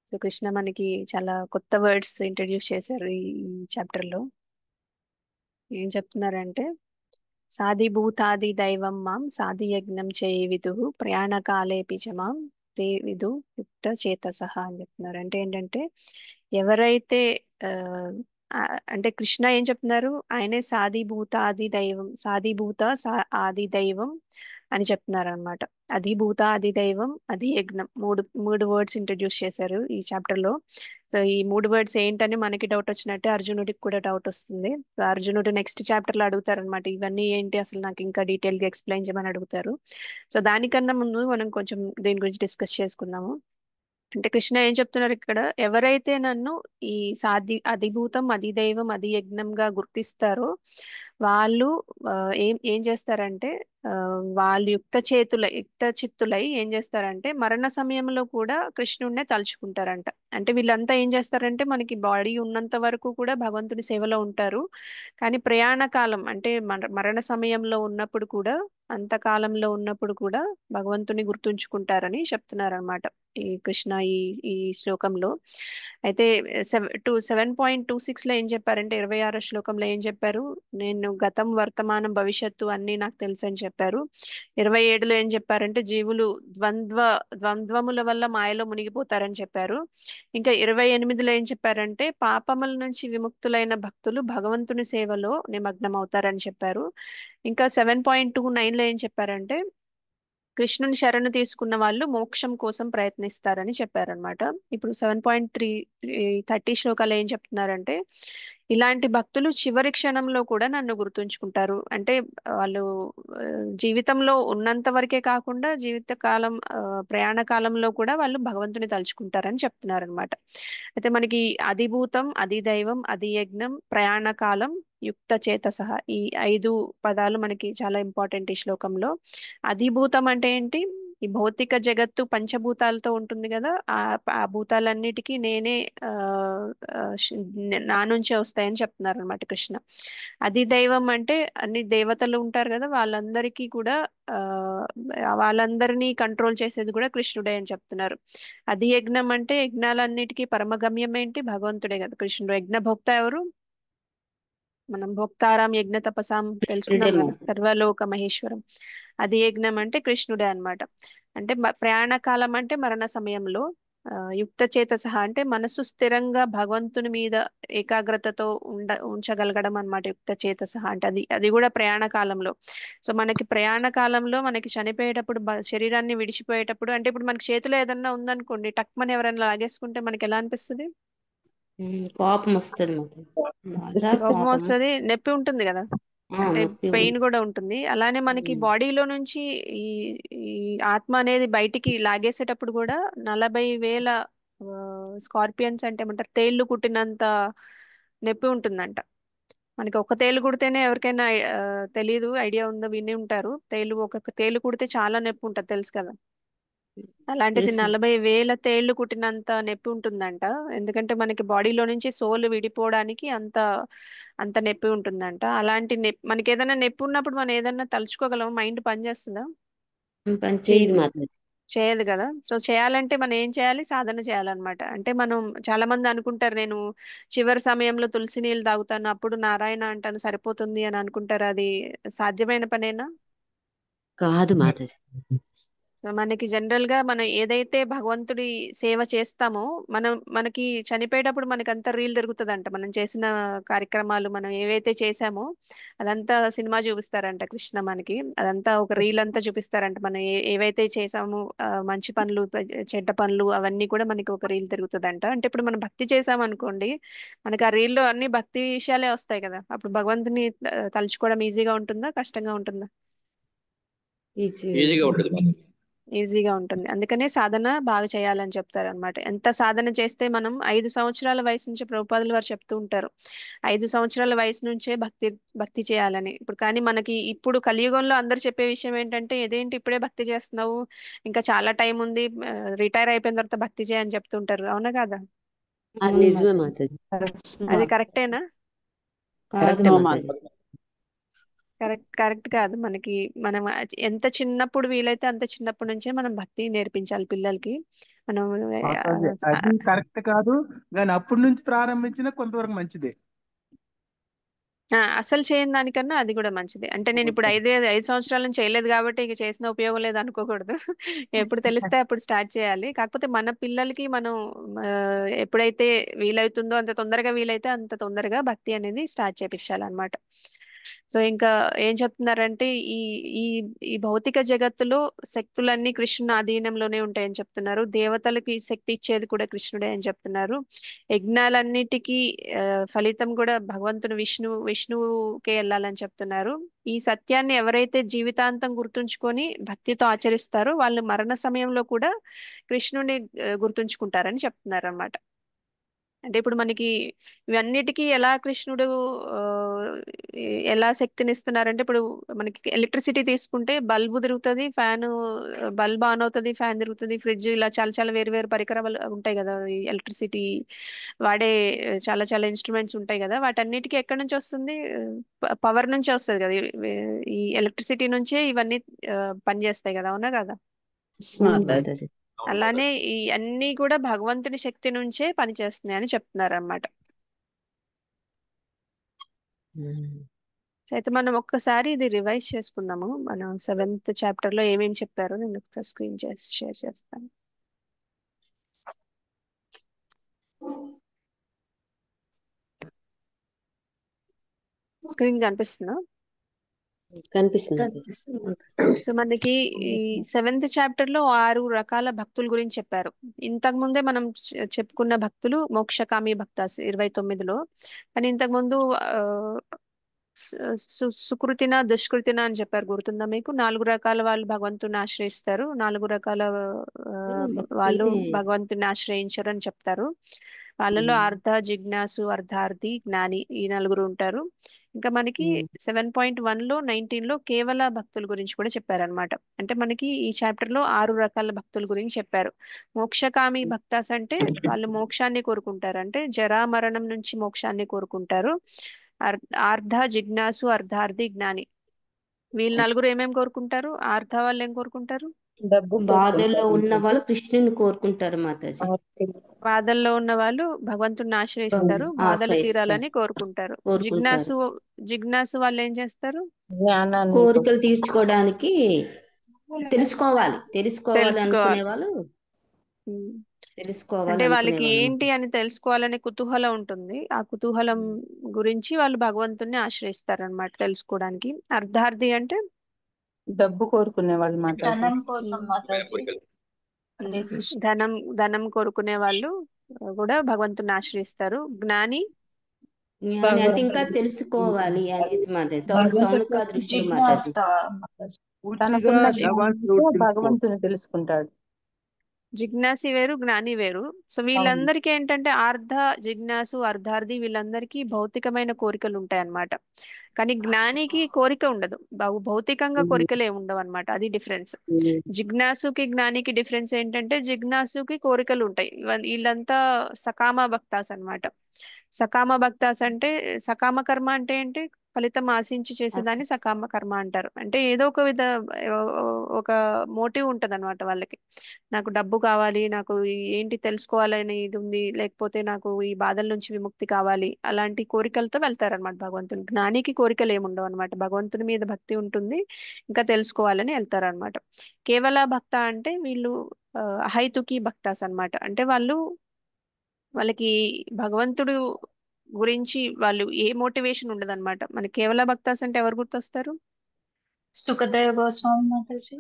So Krishna మనకి చాలా కొత్త వర్డ్స్ ఇంట్రడ్యూస్ చేశారు ఈ చాప్టర్ లో. ఏం చెప్తున్నారంటే, సాది భూతాది దైవం మాం సాది యజ్ఞం చేయువిదు ప్రయాణకాలేపి చ మాం తే విదు యుక్త చేతసః అని చెప్తున్నారు. అంటే ఏంటంటే ఎవరైతే అంటే కృష్ణ ఏం చెప్తున్నారు, ఆయనే సాది భూత ఆది దైవం అని చెప్తున్నారు అనమాట. అది భూత, అది దైవం, అది యజ్ఞం, మూడు వర్డ్స్ ఇంట్రడ్యూస్ చేశారు ఈ చాప్టర్ లో. సో ఈ మూడు వర్డ్స్ ఏంటని మనకి డౌట్ వచ్చినట్టే అర్జునుడికి కూడా డౌట్ వస్తుంది. సో అర్జునుడు నెక్స్ట్ చాప్టర్ లో అడుగుతారు అనమాట, ఇవన్నీ ఏంటి అసలు, నాకు ఇంకా డీటెయిల్ గా ఎక్స్ప్లెయిన్ చేయమని అడుగుతారు. సో దానికన్నా ముందు మనం కొంచెం దీని గురించి డిస్కస్ చేసుకుందాము. అంటే కృష్ణ ఏం చెప్తున్నారు ఇక్కడ, ఎవరైతే నన్ను ఈ అధిభూతం, అధిదైవం, అధియజ్ఞంగా గుర్తిస్తారో వాళ్ళు ఏం ఏం చేస్తారంటే వాళ్ళు యుక్త చిత్తులై ఏం చేస్తారంటే మరణ సమయంలో కూడా కృష్ణుడినే తలుచుకుంటారంట. అంటే వీళ్ళంతా ఏం చేస్తారంటే మనకి బాడీ ఉన్నంత వరకు కూడా భగవంతుడి సేవలో ఉంటారు. కానీ ప్రయాణ కాలం అంటే మరణ సమయంలో ఉన్నప్పుడు కూడా, అంతకాలంలో ఉన్నప్పుడు కూడా భగవంతుని గుర్తుంచుకుంటారని చెప్తున్నారు అనమాట ఈ కృష్ణ ఈ శ్లోకంలో. అయితే 7.26 లో ఏం చెప్పారంటే 26వ శ్లోకంలో ఏం చెప్పారు? నేను గతం వర్తమానం భవిష్యత్తు అన్ని నాకు తెలుసు అని చెప్పారు. 27లో ఏం చెప్పారంటే జీవులు ద్వంద్వముల వల్ల మాయలో మునిగిపోతారని చెప్పారు. ఇంకా 28లో ఏం చెప్పారంటే పాపముల నుంచి విముక్తులైన భక్తులు భగవంతుని సేవలో నిమగ్నం అవుతారని చెప్పారు. ఇంకా 7.29లో ఏం చెప్పారంటే కృష్ణుని శరణు తీసుకున్న వాళ్ళు మోక్షం కోసం ప్రయత్నిస్తారని చెప్పారనమాట. ఇప్పుడు 30 శ్లోకాలు ఏం చెప్తున్నారంటే ఇలాంటి భక్తులు చివరి క్షణంలో కూడా నన్ను గుర్తుంచుకుంటారు. అంటే వాళ్ళు ఆ, జీవితంలో ఉన్నంత వరకే కాకుండా జీవిత కాలం ప్రయాణ కాలంలో కూడా వాళ్ళు భగవంతుని తలుచుకుంటారని చెప్తున్నారనమాట. అయితే మనకి అధిభూతం, అధిదైవం, అధియజ్ఞం, ప్రయాణ కాలం, యుక్త చేతసః ఈ 5 పదాలు మనకి చాలా ఇంపార్టెంట్ ఈ శ్లోకంలో. అధిభూతం అంటే ఏంటి? ఈ భౌతిక జగత్తు పంచభూతాలతో ఉంటుంది కదా, ఆ భూతాలన్నిటికీ నేనే ఆ ఆ, శ్- నా నుంచే వస్తాయని చెప్తున్నారు అనమాట కృష్ణ. అది దైవం అంటే అన్ని దేవతలు ఉంటారు కదా, వాళ్ళందరికీ కూడా ఆ వాళ్ళందరినీ కంట్రోల్ చేసేది కూడా కృష్ణుడే అని చెప్తున్నారు. అది యజ్ఞం అంటే యజ్ఞాలన్నిటికీ పరమగమ్యం ఏంటి? భగవంతుడే కదా కృష్ణుడు. యజ్ఞ భోక్త ఎవరు? మనం భోక్తారాం యజ్ఞ తపసాం తెలుసుకున్నాం కదా, సర్వలోక మహేశ్వరం. అది యజ్ఞం అంటే కృష్ణుడే అన్నమాట. అంటే ప్రయాణ కాలం అంటే మరణ సమయంలో, యుక్త చేతసః అంటే మనసు స్థిరంగా భగవంతుని మీద ఏకాగ్రతతో ఉంచగలగడం అన్నమాట. యుక్త చేతసః అంటే అది కూడా ప్రయాణ కాలంలో. సో మనకి ప్రయాణ కాలంలో మనకి చనిపోయేటప్పుడు శరీరాన్ని విడిచిపోయేటప్పుడు అంటే ఇప్పుడు మనకి చేతిలో ఏదన్నా ఉందనుకోండి, టక్మని ఎవరైనా లాగేసుకుంటే మనకి ఎలా అనిపిస్తుంది? కోపం వస్తుంది మాకు, బాగా కోపం కోపం. వస్తుంది, నొప్పి ఉంటుంది కదా, అంటే నొప్పి పెయిన్ కూడా ఉంటుంది. అలానే మనకి బాడీలో నుంచి ఈ ఈ ఆత్మ అనేది బయటికి లాగేసేటప్పుడు కూడా 40,000 స్కార్పియన్స్ అంటే ఏమంటారు, తేళ్లు కుట్టినంత నొప్పి ఉంటుందంట. మనకి ఒక తేలు కుడితేనే ఎవరికైనా తెలియదు, ఐడియా ఉందో, విని ఉంటారు. ఒక్కొక్క తేలు కుడితే చాలా నొప్పి ఉంటుంది తెలుసు కదా. అలాంటిది తెలుసు. 40,000 తేళ్లు కుట్టినంత నొప్పి ఉంటుందంట. ఎందుకంటే మనకి బాడీలో నుంచి సోల్ విడిపోవడానికి అంత అంత నొప్పి ఉంటుందంట. అలాంటి నొప్పి మనకి ఏదైనా నొప్పి ఉన్నప్పుడు మనం ఏదైనా తలుచుకోగలమా? మైండ్ పనిచేస్తుందా? పని చేయదు మాకు. చేయదు కదా. సో చేయాలంటే మనం ఏం చేయాలి? సాధన చేయాలన్నమాట. అంటే మనం చాలా మంది అనుకుంటారు నేను చివరి సమయంలో తులసి నీళ్ళు తాగుతాను అప్పుడు నారాయణ అంటాను సరిపోతుంది అని అనుకుంటారు. అది సాధ్యమైన పనేనా? కాదు మాతాజీ. సో మనకి జనరల్ గా మనం ఏదైతే భగవంతుడి సేవ చేస్తామో మనకి చనిపోయేటప్పుడు మనకి అంతా రీల్ తిరుగుతుందంట. మనం చేసిన కార్యక్రమాలు మనం ఏవైతే చేశామో అదంతా సినిమా చూపిస్తారంట కృష్ణ మనకి. అదంతా ఒక రీల్ అంతా చూపిస్తారంట. మనం ఏవైతే చేసామో మంచి పనులు, చెడ్డ పనులు అవన్నీ కూడా మనకి ఒక రీల్ తిరుగుతుందంట. అంటే ఇప్పుడు మనం భక్తి చేసాం అనుకోండి, మనకి ఆ రీల్లో అన్ని భక్తి విషయాలే వస్తాయి కదా. అప్పుడు భగవంతుని తలుచుకోవడం ఈజీగా ఉంటుందా, కష్టంగా ఉంటుందా? ఈజీగా ఉంటుంది మాకు. ఈజీగా ఉంటుంది. అందుకనే సాధన బాగా చేయాలని చెప్తారు అనమాట. ఎంత సాధన చేస్తే మనం 5 సంవత్సరాల వయసు నుంచి ప్రభుపాదులు వారు చెప్తూ ఉంటారు 5 సంవత్సరాల వయసు నుంచే భక్తి చేయాలని. ఇప్పుడు కానీ మనకి ఇప్పుడు కలియుగంలో అందరు చెప్పే విషయం ఏంటంటే ఇదేంటి ఇప్పుడే భక్తి చేస్తున్నావు, ఇంకా చాలా టైం ఉంది, రిటైర్ అయిపోయిన తర్వాత భక్తి చేయని చెప్తుంటారు. అవునా కాదా? అది నిజమే మాతాజీ. అది కరెక్టేనా? కరెక్టే మాతాజీ. కరెక్ట్ కాదు. మనం ఎంత చిన్నప్పుడు వీలైతే అంత చిన్నప్పటి నుంచే మనం భక్తి నేర్పించాలి పిల్లలకి. మనం అది కరెక్ట్ కాదు, కానీ అప్పటి నుంచి ప్రారంభించిన కొంతవరకు మంచిదే. అసలు చేయని దానికన్నా అది కూడా మంచిదే. అంటే నేను ఇప్పుడు 5 సంవత్సరాల నుంచి చేయలేదు కాబట్టి ఇక చేసిన ఉపయోగం లేదు అనుకోకూడదు. ఎప్పుడు తెలిస్తే అప్పుడు స్టార్ట్ చేయాలి. కాకపోతే మన పిల్లలకి మనం ఎప్పుడైతే వీలవుతుందో అంత తొందరగా వీలైతే అంత తొందరగా భక్తి అనేది స్టార్ట్ చేపించాలన్నమాట. సో ఇంకా ఏం చెప్తున్నారంటే ఈ ఈ ఈ భౌతిక జగత్తులో శక్తులన్నీ కృష్ణుని ఆధీనంలోనే ఉంటాయని చెప్తున్నారు. దేవతలకి శక్తి ఇచ్చేది కూడా కృష్ణుడే అని చెప్తున్నారు. యజ్ఞాలన్నిటికీ ఫలితం కూడా భగవంతుడు విష్ణువుకే వెళ్ళాలని చెప్తున్నారు. ఈ సత్యాన్ని ఎవరైతే జీవితాంతం గుర్తుంచుకొని భక్తితో ఆచరిస్తారో వాళ్ళు మరణ సమయంలో కూడా కృష్ణుని గుర్తుంచుకుంటారని చెప్తున్నారు అన్నమాట. అంటే ఇప్పుడు మనకి ఇవన్నిటికీ ఎలా కృష్ణుడు ఆ, ఎలా శక్తిని ఇస్తున్నారంటే ఇప్పుడు మనకి ఎలక్ట్రిసిటీ తీసుకుంటే బల్బు తిరుగుతుంది, ఫ్యాన్ బల్బ్ ఆన్ అవుతుంది, ఫ్యాన్ తిరుగుతుంది, ఫ్రిడ్జ్, ఇలా చాలా చాలా వేరు వేరు పరికరాలు ఉంటాయి కదా. ఈ ఎలక్ట్రిసిటీ వాడే చాలా చాలా ఇన్స్ట్రుమెంట్స్ ఉంటాయి కదా. వాటన్నిటికీ ఎక్కడి నుంచి వస్తుంది? పవర్ నుంచి వస్తుంది కదా. ఈ ఎలక్ట్రిసిటీ నుంచే ఇవన్నీ ఆ, పనిచేస్తాయి కదా, అవునా కదా? అవును మాతాజీ. అలానే ఈ అన్ని కూడా భగవంతుని శక్తి నుంచే పనిచేస్తున్నాయి అని చెప్తున్నారు అన్నమాట. సో అయితే మనం ఒక్కసారి ఇది రివైజ్ చేసుకుందాము. మనం 7th చాప్టర్ లో ఏమేమి చెప్పారో నేను ఒకసారి స్క్రీన్ షేర్ చేస్తాను. స్క్రీన్ కనిపిస్తుందా? కనిపిస్తుంది మాతాజీ. సో మనకి ఈ 7th చాప్టర్ లో 6 రకాల భక్తుల గురించి చెప్పారు. ఇంతకు ముందే మనం చెప్పుకున్న భక్తులు మోక్షకామి భక్తాస్ 29లో. కానీ ఇంతకు ముందు సుకృతిన దుష్కృతిన అని చెప్పారు, గుర్తుందా మీకు? 4 రకాల వాళ్ళు భగవంతుని ఆశ్రయిస్తారు, 4 రకాల ఆ, వాళ్ళు భక్తిని భగవంతుని ఆశ్రయించరు అని చెప్తారు. వాళ్ళలో అర్ధ, జిజ్ఞాసు, అర్ధార్థి, జ్ఞాని, ఈ 4 ఉంటారు. ఇంకా మనకి 7.1లో 19లో కేవల భక్తుల గురించి కూడా చెప్పారనమాట. అంటే మనకి ఈ చాప్టర్ లో 6 రకాల భక్తుల గురించి చెప్పారు. మోక్షకామి భక్తాస్ అంటే వాళ్ళు మోక్షాన్ని కోరుకుంటారు, అంటే జరా మరణం నుంచి మోక్షాన్ని కోరుకుంటారు. ఆర్ధ, జిజ్ఞాసు, అర్ధార్థి, జ్ఞాని, వీళ్ళు 4 ఏమేమి కోరుకుంటారు? ఆర్ధ వాళ్ళు ఏం కోరుకుంటారు? డబ్బు బాధల్లో కోరుకుంటారు ఉన్న మాతాజీ. వాళ్ళు కృష్ణుని కోరుకుంటారు మాతాజీ. బాధల్లో ఉన్న వాళ్ళు భగవంతుని ఆశ్రయిస్తారు, బాధలు ఆశ్రయిస్తారు, తీరాలని కోరుకుంటారు. కోరుకుంటారు. జిజ్ఞాసు వాళ్ళు ఏం చేస్తారు? జ్ఞానాన్ని కోరికలు తీర్చుకోవడానికి తెలుసుకోవాలి తెలుసుకోవాలి. అనుకునే వాళ్ళు, ఉమ్. తెలుసుకోవాలి అంటే అనుకునే వాళ్ళకి వాళ్ళు ఏంటి అని తెలుసుకోవాలనే కుతూహలం ఉంటుంది. ఆ కుతూహలం గురించి వాళ్ళు భగవంతుణ్ణి ఆశ్రయిస్తారు అన్నమాట, తెలుసుకోవడానికి. అర్ధార్థి అంటే డబ్బు కోరుకునే వాళ్ళు మాతాజీ. ధనం కోసం ఉమ్, మాతాజీ. ఉమ్, హరే కృష్ణ. ధనం కోరుకునే వాళ్ళు కూడా భగవంతుని ఆశ్రయిస్తారు. జ్ఞాని జ్ఞాని అంటే ఇంకా తెలుసుకోవాలి అనేసి మాతాజీ. సౌనక దృష్టిలో మాతాజీ. జిజ్ఞాస్త మాతాజీ. పూర్తిగా తనకున్న కావాల్సిన జ్ఞానంతో తెలుసుకో. భగవంతుని తెలుసుకుంటాడు. జిజ్ఞాసి వేరు, జ్ఞాని వేరు. సో అవును. వీళ్ళందరికీ ఏంటంటే ఆర్ధ, జిజ్ఞాసు, అర్ధార్థి వీళ్ళందరికీ భౌతికమైన కోరికలు ఉంటాయి అన్నమాట. కానీ జ్ఞానికి కోరిక ఉండదు, భౌతికంగా కోరికలు ఏమి ఉండవు అనమాట. అది డిఫరెన్స్. జిజ్ఞాసుకి జ్ఞానికి డిఫరెన్స్ ఏంటంటే జిజ్ఞాసుకి కోరికలు ఉంటాయి. వీళ్ళంతా సకామ భక్తాస్ అన్నమాట. సకామ భక్తాస్ అంటే, సకామ కర్మ అంటే ఏంటి? ఫలితం ఆశించి చేసేదాన్ని సకామ కర్మ అంటారు. అంటే ఏదో ఒక ఒక మోటివ్ ఉంటది అనమాట వాళ్ళకి. నాకు డబ్బు కావాలి, నాకు ఏంటి తెలుసుకోవాలని ఇది ఉంది, లేకపోతే నాకు ఈ బాధల నుంచి విముక్తి కావాలి, అలాంటి కోరికలతో వెళ్తారనమాట భగవంతుని. జ్ఞానికి కోరికలు ఏముండవు అనమాట, భగవంతుని మీద భక్తి ఉంటుంది, ఇంకా తెలుసుకోవాలని వెళ్తారనమాట. కేవల భక్త అంటే వీళ్ళు అహైతుకి భక్తాస్ అన్నమాట. అంటే వాళ్ళకి భగవంతుడు గురించి వాళ్ళు ఏ మోటివేషన్ ఉండదు అనమాట. మనకి కేవల భక్తాస్ అంటే ఎవరు గుర్తొస్తారు? సుఖదేవ్ గోస్వామి మాతాజీ.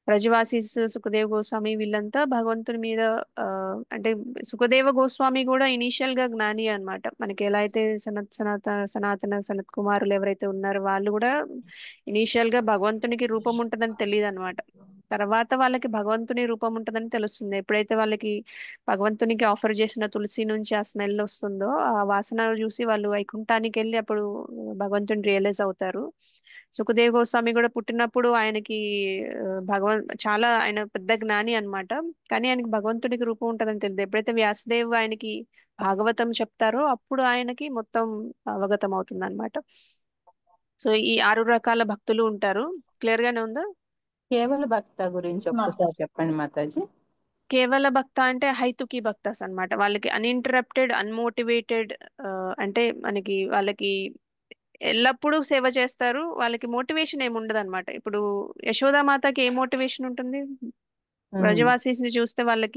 బ్రజవాసీస్, సుఖదేవ్ గోస్వామి, వీళ్ళంతా భగవంతుని మీద ఆ, అంటే సుఖదేవ గోస్వామి కూడా ఇనీషియల్ గా జ్ఞాని అన్నమాట. మనకి ఎలా అయితే సనాతన సనత్ కుమారులు ఎవరైతే ఉన్నారో వాళ్ళు కూడా ఇనీషియల్ గా భగవంతునికి రూపం ఉంటుందని తెలియదు అనమాట. తర్వాత వాళ్ళకి భగవంతుని రూపం ఉంటుందని తెలుస్తుంది. ఎప్పుడైతే వాళ్ళకి భగవంతునికి ఆఫర్ చేసిన తులసి నుంచి ఆ స్మెల్ వస్తుందో, ఆ వాసన చూసి వాళ్ళు వైకుంఠానికి వెళ్ళి అప్పుడు భగవంతుని రియలైజ్ అవుతారు. సుఖదేవ్ గోస్వామి కూడా పుట్టినప్పుడు ఆయనకి చాలా ఆయన పెద్ద జ్ఞాని అన్నమాట. కానీ ఆయనకి భగవంతుడికి రూపం ఉంటుందని తెలియదు. ఎప్పుడైతే వ్యాసదేవ్ ఆయనకి భాగవతం చెప్తారో అప్పుడు ఆయనకి మొత్తం అవగతం అవుతుంది అనమాట. సో ఈ 6 రకాల భక్తులు ఉంటారు. క్లియర్ గానే ఉందా? కేవల భక్త గురించి ఒక్కసారి చెప్పండి మాతాజీ. కేవల భక్త అంటే హైతుకి భక్తాస్ అన్నమాట. వాళ్ళకి అన్ఇంటరప్టెడ్, అన్మోటివేటెడ్, అంటే మనకి వాళ్ళకి ఎల్లప్పుడూ సేవ చేస్తారు. వాళ్ళకి మోటివేషన్ ఏమి ఉండదు అనమాట. ఇప్పుడు యశోదామాతకి ఏ మోటివేషన్ ఉంటుంది? బ్రజవాసీస్ని చూస్తే వాళ్ళు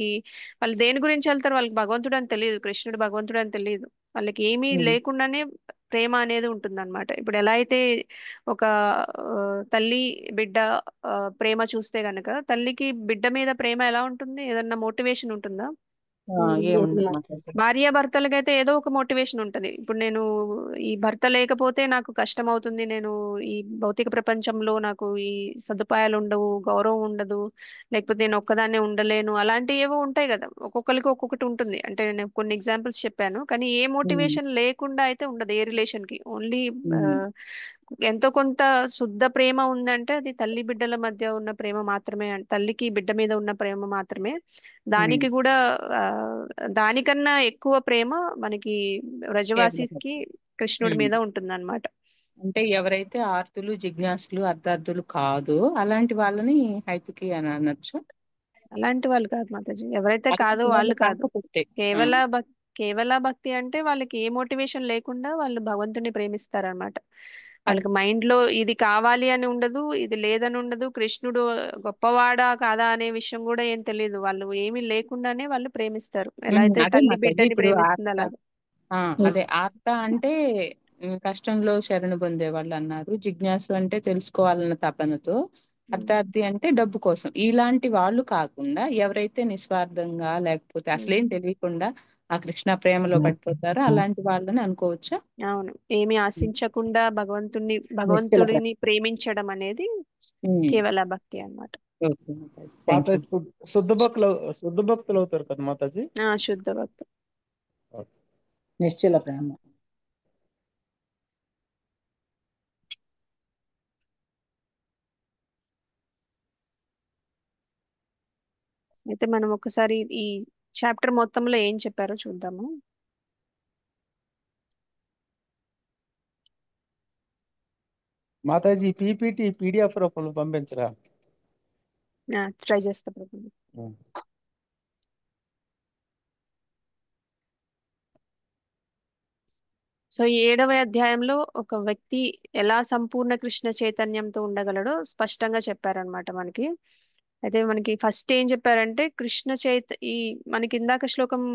దేని గురించి వెళ్తారు? వాళ్ళకి భగవంతుడు అని తెలియదు, కృష్ణుడు భగవంతుడు అని తెలియదు. వాళ్ళకి ఏమీ లేకుండానే ప్రేమ అనేది ఉంటుందన్నమాట. ఇప్పుడు ఎలా అయితే ఒక ఆ, తల్లి బిడ్డ ప్రేమ చూస్తే గనక తల్లికి బిడ్డ మీద ప్రేమ ఎలా ఉంటుంది? ఏదన్నా మోటివేషన్ ఉంటుందా? లేదు ఏముంది మాతాజీ. మాతాజీ. భార్యాభర్తలకైతే ఏదో ఒక మోటివేషన్ ఉంటది. ఇప్పుడు నేను ఈ భర్త లేకపోతే నాకు కష్టం అవుతుంది, నేను ఈ భౌతిక ప్రపంచంలో నాకు ఈ సదుపాయాలు ఉండవు, గౌరవం ఉండదు, లేకపోతే నేను ఒక్కదాన్నే ఉండలేను, అలాంటివి ఏవో ఉంటాయి కదా. ఒక్కొక్కరికి ఒక్కొక్కటి ఉంటుంది. అంటే నేను కొన్ని ఎగ్జాంపుల్స్ చెప్పాను, కానీ ఏ ఉమ్, మోటివేషన్ లేకుండా అయితే ఉండదు ఏ రిలేషన్ కి. ఓన్లీ ఉమ్, ఎంతో కొంత శుద్ధ ప్రేమ ఉందంటే అది తల్లి బిడ్డల మధ్య ఉన్న ప్రేమ మాత్రమే, తల్లికి బిడ్డ మీద ఉన్న ప్రేమ మాత్రమే. ఉమ్. దానికి కూడా ఆ, దానికన్నా ఎక్కువ ప్రేమ మనకి కేవలం వ్రజవాసికి కృష్ణుడి ఉమ్. మీద ఉంటుందన్నమాట. అంటే ఎవరైతే ఆర్తులు జిజ్ఞాసులు అర్థార్థులు కాదు అలాంటి వాళ్ళని హైతుకి అని అనొచ్చు. అలాంటి వాళ్ళు కాదు మాతాజీ, ఎవరైతే కాదో అలాంటి వాళ్ళు వాళ్ళు కాదు. కాకపోతే కేవల కేవల భక్తి అంటే వాళ్ళకి ఏ మోటివేషన్ లేకుండా వాళ్ళు భగవంతుని ప్రేమిస్తారనమాట. వాళ్ళకి మైండ్ లో ఇది కావాలి అని ఉండదు, ఇది లేదని ఉండదు, కృష్ణుడు గొప్పవాడా కాదా అనే విషయం కూడా ఏం తెలియదు. వాళ్ళు ఏమీ లేకుండానే వాళ్ళు ప్రేమిస్తారు, ఎలా అయితే అదే తల్లి మాతాజీ బిడ్డని ఇప్పుడు ప్రేమిస్తుంది ఆర్త అలాగా. అదే ఆర్త అంటే కష్టంలో శరణు పొందే వాళ్ళు అన్నారు. జిజ్ఞాసు అంటే తెలుసుకోవాలన్న తపనతో, అర్థార్థి అంటే డబ్బు కోసం. ఇలాంటి వాళ్ళు కాకుండా ఎవరైతే నిస్వార్థంగా లేకపోతే అసలేం తెలియకుండా ఆ కృష్ణ ప్రేమలో పడిపోతారో అలాంటి వాళ్ళని అనుకోవచ్చా? అవును, ఏమి ఆశించకుండా నిశ్చల భగవంతుడిని ప్రేమించడం అనేది కేవల భక్తి అన్నమాట. Okay Mataji, thank you. Mataji శుద్ధ భక్తులు అవుతారు కదా మాతాజీ. శుద్ధ భక్తి. నిశ్చల ప్రేమ. అయితే మనం ఒకసారి ఈ చాప్టర్ మొత్తంలో ఏం చెప్పారో చూద్దాము. మాతాజీ పీపీటీ పీడిఎఫ్ రూపంలో పంపించరా? ట్రై చేస్తా ప్రభు. సో 7వ అధ్యాయంలో ఒక వ్యక్తి ఎలా సంపూర్ణ కృష్ణ చైతన్యంతో ఉండగలడో స్పష్టంగా చెప్పారనమాట మనకి. అయితే మనకి ఫస్ట్ ఏం చెప్పారంటే ఈ మనకి ఇందాక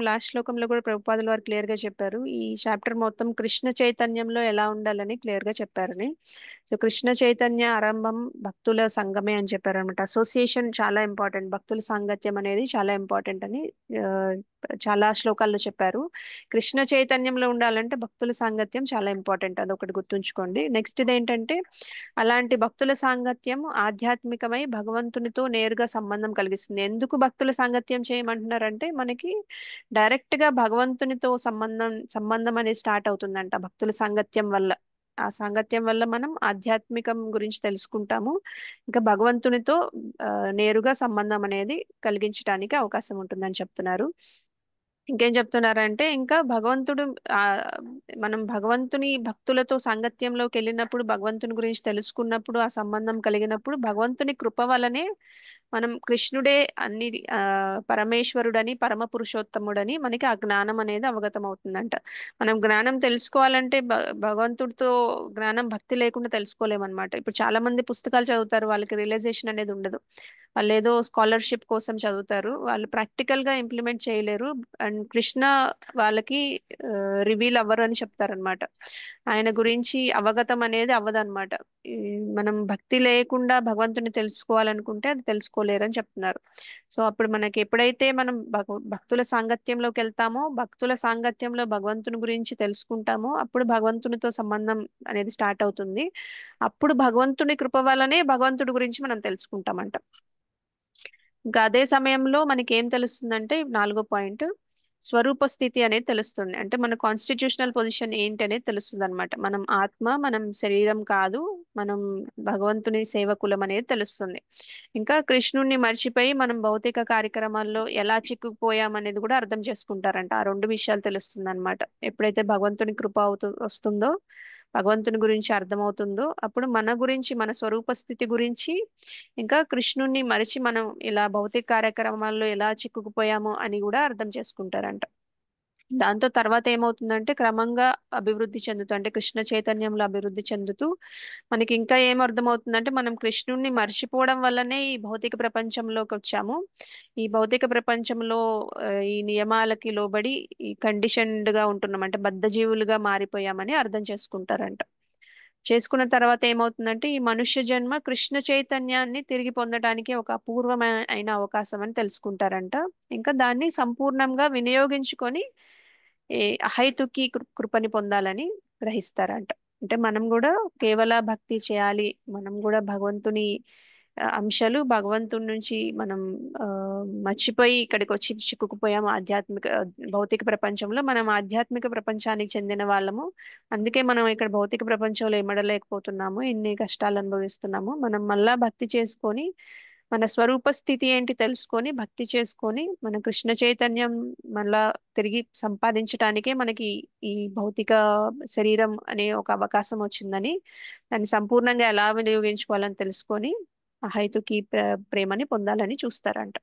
లాస్ట్ శ్లోకంలో కూడా ప్రభుపాదుల వారు క్లియర్ గా చెప్పారు, ఈ చాప్టర్ మొత్తం కృష్ణ చైతన్యంలో ఎలా ఉండాలని క్లియర్ గా చెప్పారని. సో కృష్ణ చైతన్య ఆరంభం భక్తుల సంగమే అని చెప్పారు అనమాట. అసోసియేషన్ చాలా ఇంపార్టెంట్, భక్తుల సాంగత్యం అనేది చాలా ఇంపార్టెంట్ అని ఆ, చాలా శ్లోకాల్లో చెప్పారు. కృష్ణ చైతన్యంలో ఉండాలంటే భక్తుల సాంగత్యం చాలా ఇంపార్టెంట్, అదొకటి గుర్తుంచుకోండి. నెక్స్ట్ ఇదేంటంటే అలాంటి భక్తుల సాంగత్యం ఆధ్యాత్మికమై భగవంతునితో నేరుగా సంబంధం కలిగిస్తుంది. ఎందుకు భక్తుల సాంగత్యం చేయమంటున్నారంటే మనకి డైరెక్ట్ గా భగవంతునితో సంబంధం అనేది స్టార్ట్ అవుతుందంట భక్తుల సాంగత్యం వల్ల. ఆ సాంగత్యం వల్ల మనం ఆధ్యాత్మికం గురించి తెలుసుకుంటాము, ఇంకా భగవంతునితో నేరుగా సంబంధం అనేది కలిగించడానికి అవకాశం ఉంటుందని చెప్తున్నారు. ఇంకేం చెప్తున్నారంటే ఇంకా భగవంతుడు ఆ మనం భగవంతుని భక్తులతో సాంగత్యంలోకి వెళ్ళినప్పుడు, భగవంతుని గురించి తెలుసుకున్నప్పుడు, ఆ సంబంధం కలిగినప్పుడు భగవంతుని కృప వలనే మనం కృష్ణుడే అన్ని పరమేశ్వరుడని పరమ పురుషోత్తముడని మనకి ఆ జ్ఞానం అనేది అవగతం అవుతుందంట. మనం జ్ఞానం తెలుసుకోవాలంటే భగవంతుడితో జ్ఞానం భక్తి లేకుండా తెలుసుకోలేమన్నమాట. ఇప్పుడు చాలా మంది పుస్తకాలు చదువుతారు, వాళ్ళకి రియలైజేషన్ అనేది ఉండదు. వాళ్ళు ఏదో స్కాలర్షిప్ కోసం చదువుతారు, వాళ్ళు ప్రాక్టికల్ గా ఇంప్లిమెంట్ చేయలేరు. అండ్ కృష్ణ వాళ్ళకి రివీల్ అవ్వరు అని చెప్తారనమాట. ఆయన గురించి అవగతం అనేది అవ్వదన్నమాట. ఈ మనం భక్తి లేకుండా భగవంతుని తెలుసుకోవాలనుకుంటే అది తెలుసుకోలేరు అని చెప్తున్నారు. సో అప్పుడు మనకి ఎప్పుడైతే మనం భక్తుల సాంగత్యంలోకి వెళ్తామో, భక్తుల సాంగత్యంలో భగవంతుని గురించి తెలుసుకుంటామో, అప్పుడు భగవంతునితో సంబంధం అనేది స్టార్ట్ అవుతుంది. అప్పుడు భగవంతుని కృప వల్లనే భగవంతుడి గురించి మనం తెలుసుకుంటామంట. ఇంకా అదే సమయంలో మనకి ఏం తెలుస్తుందంటే 4వ పాయింట్, స్వరూప స్థితి అనేది తెలుస్తుంది. అంటే మన కాన్స్టిట్యూషనల్ పొజిషన్ ఏంటి అనేది తెలుస్తుంది అనమాట. మనం ఆత్మ, మనం శరీరం కాదు, మనం భగవంతుని సేవకులం అనేది తెలుస్తుంది. ఇంకా కృష్ణుణ్ణి మర్చిపోయి మనం భౌతిక కార్యక్రమాల్లో ఎలా చిక్కుకుపోయాం అనేది కూడా అర్థం చేసుకుంటారంట. ఆ 2 విషయాలు తెలుస్తుంది అనమాట. ఎప్పుడైతే భగవంతుని కృప వస్తుందో, భగవంతుని గురించి అర్థమవుతుందో, అప్పుడు మన గురించి, మన స్వరూప స్థితి గురించి, ఇంకా కృష్ణుణ్ణి మరిచి మనం ఇలా భౌతిక కార్యక్రమాల్లో ఎలా చిక్కుకుపోయామో అని కూడా అర్థం చేసుకుంటారంట. దాంతో తర్వాత ఏమవుతుందంటే క్రమంగా అభివృద్ధి చెందుతూ, అంటే కృష్ణ చైతన్యంలో అభివృద్ధి చెందుతూ మనకి ఇంకా ఏం అర్థమవుతుందంటే మనం కృష్ణుణ్ణి మర్చిపోవడం వల్లనే ఈ భౌతిక ప్రపంచంలోకి వచ్చాము. ఈ భౌతిక ప్రపంచంలో ఈ నియమాలకి లోబడి ఈ కండిషన్డ్ గా ఉంటున్నాం, అంటే బద్ధజీవులుగా మారిపోయామని అర్థం చేసుకుంటారంట. చేసుకున్న తర్వాత ఏమవుతుందంటే ఈ మనుష్య జన్మ కృష్ణ చైతన్యాన్ని తిరిగి పొందడానికి ఒక అపూర్వమైన అవకాశం అని తెలుసుకుంటారంట. ఇంకా దాన్ని సంపూర్ణంగా వినియోగించుకొని ఈ అహైతుకి కృపని పొందాలని గ్రహిస్తారంట. అంటే మనం కూడా కేవల భక్తి చేయాలి, మనం కూడా భగవంతుని అంశాలు భగవంతుడి నుంచి మనం ఆ, మర్చిపోయి ఇక్కడికి వచ్చి చిక్కుకుపోయాము ఆధ్యాత్మిక భౌతిక ప్రపంచంలో. మనం ఆధ్యాత్మిక ప్రపంచానికి చెందిన వాళ్ళము, అందుకే మనం ఇక్కడ భౌతిక ప్రపంచంలో ఇమడలేకపోతున్నాము, ఇన్ని కష్టాలు అనుభవిస్తున్నాము. మనం మళ్ళా భక్తి చేసుకొని మన స్వరూప స్థితి ఏంటి తెలుసుకొని భక్తి చేసుకొని మన కృష్ణ చైతన్యం మళ్ళా తిరిగి సంపాదించటానికే మనకి ఈ భౌతిక శరీరం అనే ఒక అవకాశం వచ్చిందని, దాన్ని సంపూర్ణంగా ఎలా వినియోగించుకోవాలని తెలుసుకొని అహైతుకి ప్రేమని పొందాలని చూస్తారంట.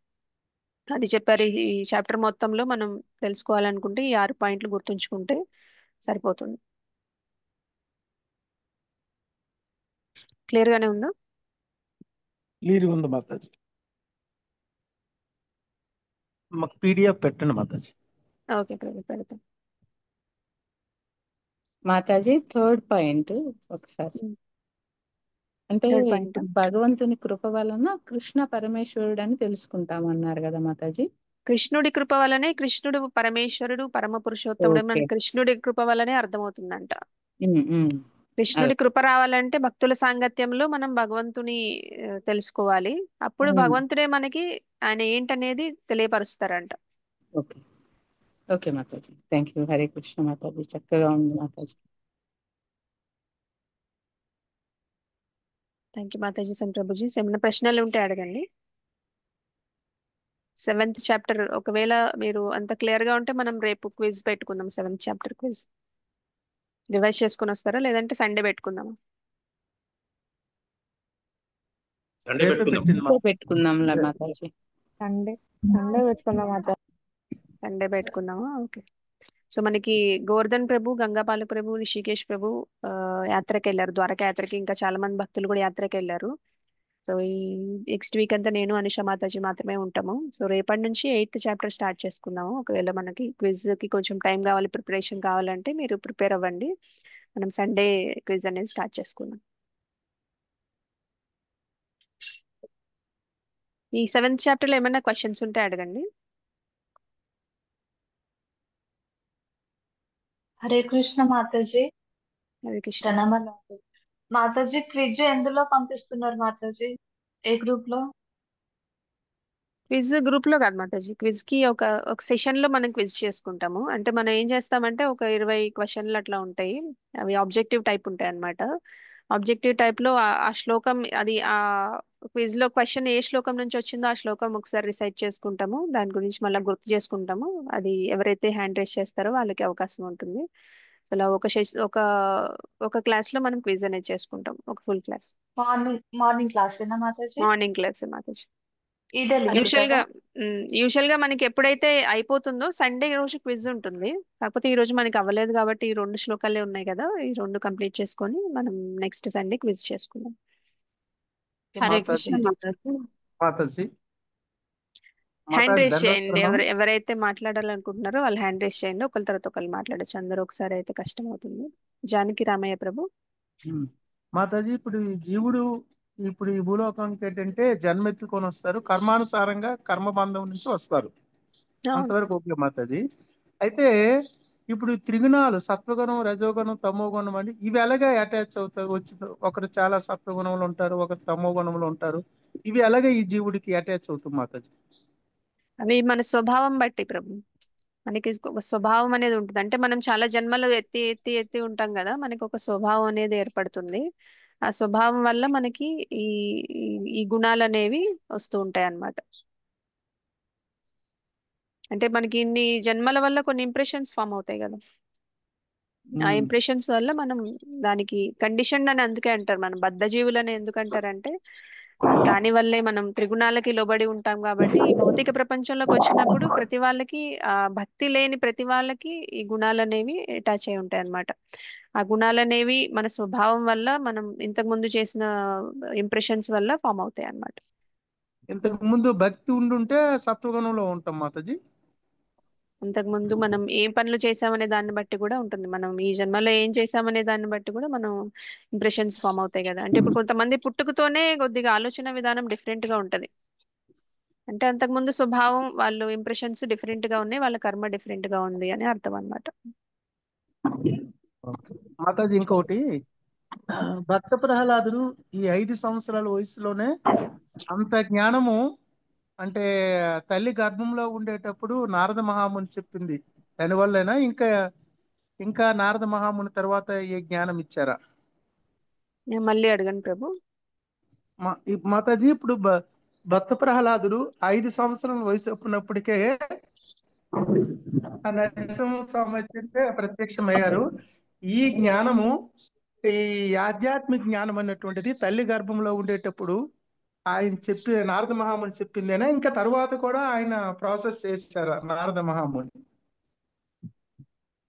అది చెప్పారు. ఈ చాప్టర్ మొత్తంలో మనం తెలుసుకోవాలనుకుంటే ఈ 6 పాయింట్లు గుర్తుంచుకుంటే సరిపోతుంది. క్లియర్ గానే ఉందా? క్లియర్గా ఉంది మాతాజీ. మాకు పీడిఎఫ్ పెట్టండి మాతాజీ. ఓకే ప్రభు, పెడతాం. మాతాజీ 3rd పాయింట్ ఒకసారి. అంటే 3rd పాయింట్ ఇప్పుడు భగవంతుని కృప వలన కృష్ణ పరమేశ్వరుడు అని తెలుసుకుంటామన్నారు కదా మాతాజీ. కృష్ణుడి కృప వలనే కృష్ణుడు పరమేశ్వరుడు పరమ పురుషోత్తముడు ఓకే. మనకి కృష్ణుడి కృప వలనే అర్థమవుతుందంట. ఉమ్, ఉమ్. కృష్ణుడి కృప రావాలంటే భక్తుల సాంగత్యంలో మనం భగవంతుని తెలుసుకోవాలి. అప్పుడు ఉమ్. భగవంతుడే మనకి ఆయన ఏంటనేది తెలియపరుస్తారంట. Okay okay Mataji, thank you. Hare Krishna Mataji, చక్కగా ఉంది మాతాజీ. Thank you Mataji. సంప్రభుజీ ఏమైనా ప్రశ్నలు ఉంటే అడగండి. 7th చాప్టర్ ఒకవేళ మీరు అంత క్లియర్ గా ఉంటే మనం రేపు క్విజ్ పెట్టుకుందాం. 7th చాప్టర్ క్విజ్ రివైజ్ చేసుకుని వస్తారా, లేదంటే సండే పెట్టుకుందామా? సండే రేపే పెట్టుకుందాం. పెట్టింది రేపే పెట్టుకుందాంలే మాతాజీ. సండే పెట్టుకుందాం మాతాజీ. సండే పెట్టుకుందామా? ఓకే. సో మనకి గోవర్ధన్ ప్రభు, గంగాపాల ప్రభు, రిషికేష్ ప్రభు యాత్రకి వెళ్ళారు, ద్వారకా యాత్రకి. ఇంకా చాలా మంది భక్తులు కూడా యాత్రకి వెళ్ళారు. సో ఈ నెక్స్ట్ వీక్ అంతా నేను అనుష మాతాజీ మాత్రమే ఉంటాము. సో రేపటి నుంచి 8th చాప్టర్ స్టార్ట్ చేసుకుందాము. ఒకవేళ మనకి క్విజ్ కి కొంచెం టైం కావాలి, ప్రిపరేషన్ కావాలంటే మీరు ప్రిపేర్ అవ్వండి. మనం సండే క్విజ్ అనేది స్టార్ట్ చేసుకుందాం. ఈ 7th చాప్టర్ లో ఏమైనా క్వశ్చన్స్ ఉంటే అడగండి. హరే కృష్ణ మాతాజీ. హరే కృష్ణ. ప్రణామాలు మాతాజీ. క్విజ్ ఎందులో పంపిస్తున్నారు మాతాజీ? ఏ గ్రూప్ లో? క్విజ్ గ్రూప్ లో కాదు మాతాజీ, క్విజ్ కి ఒక సెషన్ లో మనం క్విజ్ చేసుకుంటాము. అంటే మనం ఏం చేస్తామంటే ఒక 20 క్వశ్చన్లు అట్లా ఉంటాయి. అవి ఆబ్జెక్టివ్ టైప్ ఉంటాయి అన్నమాట. ఆబ్జెక్టివ్ టైప్ లో ఆ శ్లోకం, అది ఆ క్విజ్ లో క్వశ్చన్ ఏ శ్లోకం నుంచి వచ్చిందో ఆ శ్లోకం ఒకసారి రిసైట్ చేసుకుంటాము. దాని గురించి మళ్ళీ గుర్తు చేసుకుంటాము. అది ఎవరైతే హ్యాండ్ రైస్ చేస్తారో వాళ్ళకి అవకాశం ఉంటుంది. సో అలా ఒక క్లాస్ లో మనం క్విజ్ అనేది చేసుకుంటాం, ఒక ఫుల్ క్లాస్. మార్నింగ్ క్లాస్ ఏనా మాతాజీ? Morning class Mataji. ఇదే లింక్ యూజువల్ గా కదా? యూజువల్ గా మనకి ఎప్పుడైతే అయిపోతుందో సండే రోజు క్విజ్ ఉంటుంది. కాకపోతే ఈ రోజు మనకి అవ్వలేదు కాబట్టి ఈ 2 శ్లోకాలే ఉన్నాయి కదా, ఈ 2 కంప్లీట్ చేసుకొని మనం నెక్స్ట్ సండే క్విజ్ చేసుకుందాం. హరే మాతాజీ కృష్ణ మాతాజీ. మాతాజీ హ్యాండ్ మాతాజీ రేస్ దండవత్ చేయండి. ప్రణామం. ఎవరైతే మాట్లాడాలనుకుంటున్నారో వాళ్ళు హ్యాండ్ రేస్ చేయండి. ఒకరి తర్వాత ఒకరు మాట్లాడచ్చు. అందరూ ఒకసారి అయితే కష్టం అవుతుంది. జానకి రామయ్య ప్రభు. మాతాజీ ఇప్పుడు ఈ జీవుడు ఇప్పుడు ఈ భూలోకానికి ఏంటంటే జన్మెత్తుకొని వస్తారు, కర్మానుసారంగా కర్మబంధం నుంచి వస్తారు. అవును. అంతవరకు ఓకే మాతాజీ. అయితే ఇప్పుడు ఈ త్రిగుణాలు సత్వగుణం, రజోగుణం, తమోగుణం అని ఇవి ఎలాగే అటాచ్ అవుతాయి? వచ్చి ఒకరు చాలా సత్వగుణంలో ఉంటారు, ఒకరు తమో గుణంలో ఉంటారు. ఇవి ఎలాగే ఈ జీవుడికి అటాచ్ అవుతుంది మాతాజీ? అవి మన స్వభావం బట్టి ప్రభు. మనకి ఒక స్వభావం అనేది ఉంటుంది. అంటే మనం చాలా జన్మలు ఎత్తి ఎత్తి ఎత్తి ఉంటాం కదా, మనకి ఒక స్వభావం అనేది ఏర్పడుతుంది. ఆ స్వభావం వల్ల మనకి ఈ ఈ గుణాలు అనేవి వస్తూ ఉంటాయి అన్నమాట. అంటే మనకి ఇన్ని జన్మల వల్ల కొన్ని ఇంప్రెషన్స్ ఫామ్ అవుతాయి కదా, ఆ ఇంప్రెషన్స్ వల్ల మనం దానికి కండిషన్ అని అందుకే అంటారు. మనం బద్ధజీవులని ఎందుకు అంటారంటే దాని వల్లే మనం త్రిగుణాలకి లోబడి ఉంటాం కాబట్టి ఈ భౌతిక ప్రపంచంలోకి వచ్చినప్పుడు ప్రతి వాళ్ళకి భక్తి లేని ప్రతి వాళ్ళకి ఈ గుణాలు అనేవి అటాచ్ అయి ఉంటాయి అన్నమాట. ఆ గుణాలు అనేవి మన స్వభావం వల్ల మనం ఇంతకు ముందు చేసిన ఇంప్రెషన్స్ వల్ల ఫామ్ అవుతాయి అన్నమాట. ఇంతకు ముందు భక్తి ఉండుంటే సత్వగుణంలో ఉంటాం మాతాజీ. అంతకుముందు మనం ఏం పనులు చేసామనే దాన్ని బట్టి కూడా ఉంటుంది. మనం ఈ జన్మలో ఏం చేసామనే దాన్ని బట్టి కూడా మనం ఇంప్రెషన్స్ ఫామ్ అవుతాయి కదా. అంటే ఇప్పుడు కొంతమంది పుట్టుకతోనే కొద్దిగా ఆలోచన విధానం డిఫరెంట్ గా ఉంటది. అంటే అంతకుముందు స్వభావం వాళ్ళు ఇంప్రెషన్స్ డిఫరెంట్ గా ఉన్నాయి, వాళ్ళ కర్మ డిఫరెంట్ గా ఉంది అని అర్థం అన్నమాట. మాతాజీ ఇంకొకటి, భక్త ప్రహ్లాదుడు ఈ 5 సంవత్సరాల వయసులోనే అంత జ్ఞానము, అంటే తల్లి గర్భంలో ఉండేటప్పుడు నారద మహాముని చెప్పింది దానివల్లైనా ఇంకా నారద మహాముని తర్వాత ఏ జ్ఞానం ఇచ్చారా? నేను మళ్ళీ అడగను ప్రభు. మాతాజీ ఇప్పుడు భక్త ప్రహ్లాదుడు 5 సంవత్సరాల వయసు ఉన్నప్పటికే నరసింహస్వామి ప్రత్యక్షమయ్యారు. ఈ జ్ఞానము, ఈ ఆధ్యాత్మిక జ్ఞానం అన్నటువంటిది తల్లి గర్భంలో ఉండేటప్పుడు ఆయన చెప్పి నారద మహాముని చెప్పిందేనా, ఇంకా తర్వాత కూడా ఆయన ప్రాసెస్ చేశారా నారద మహాముని?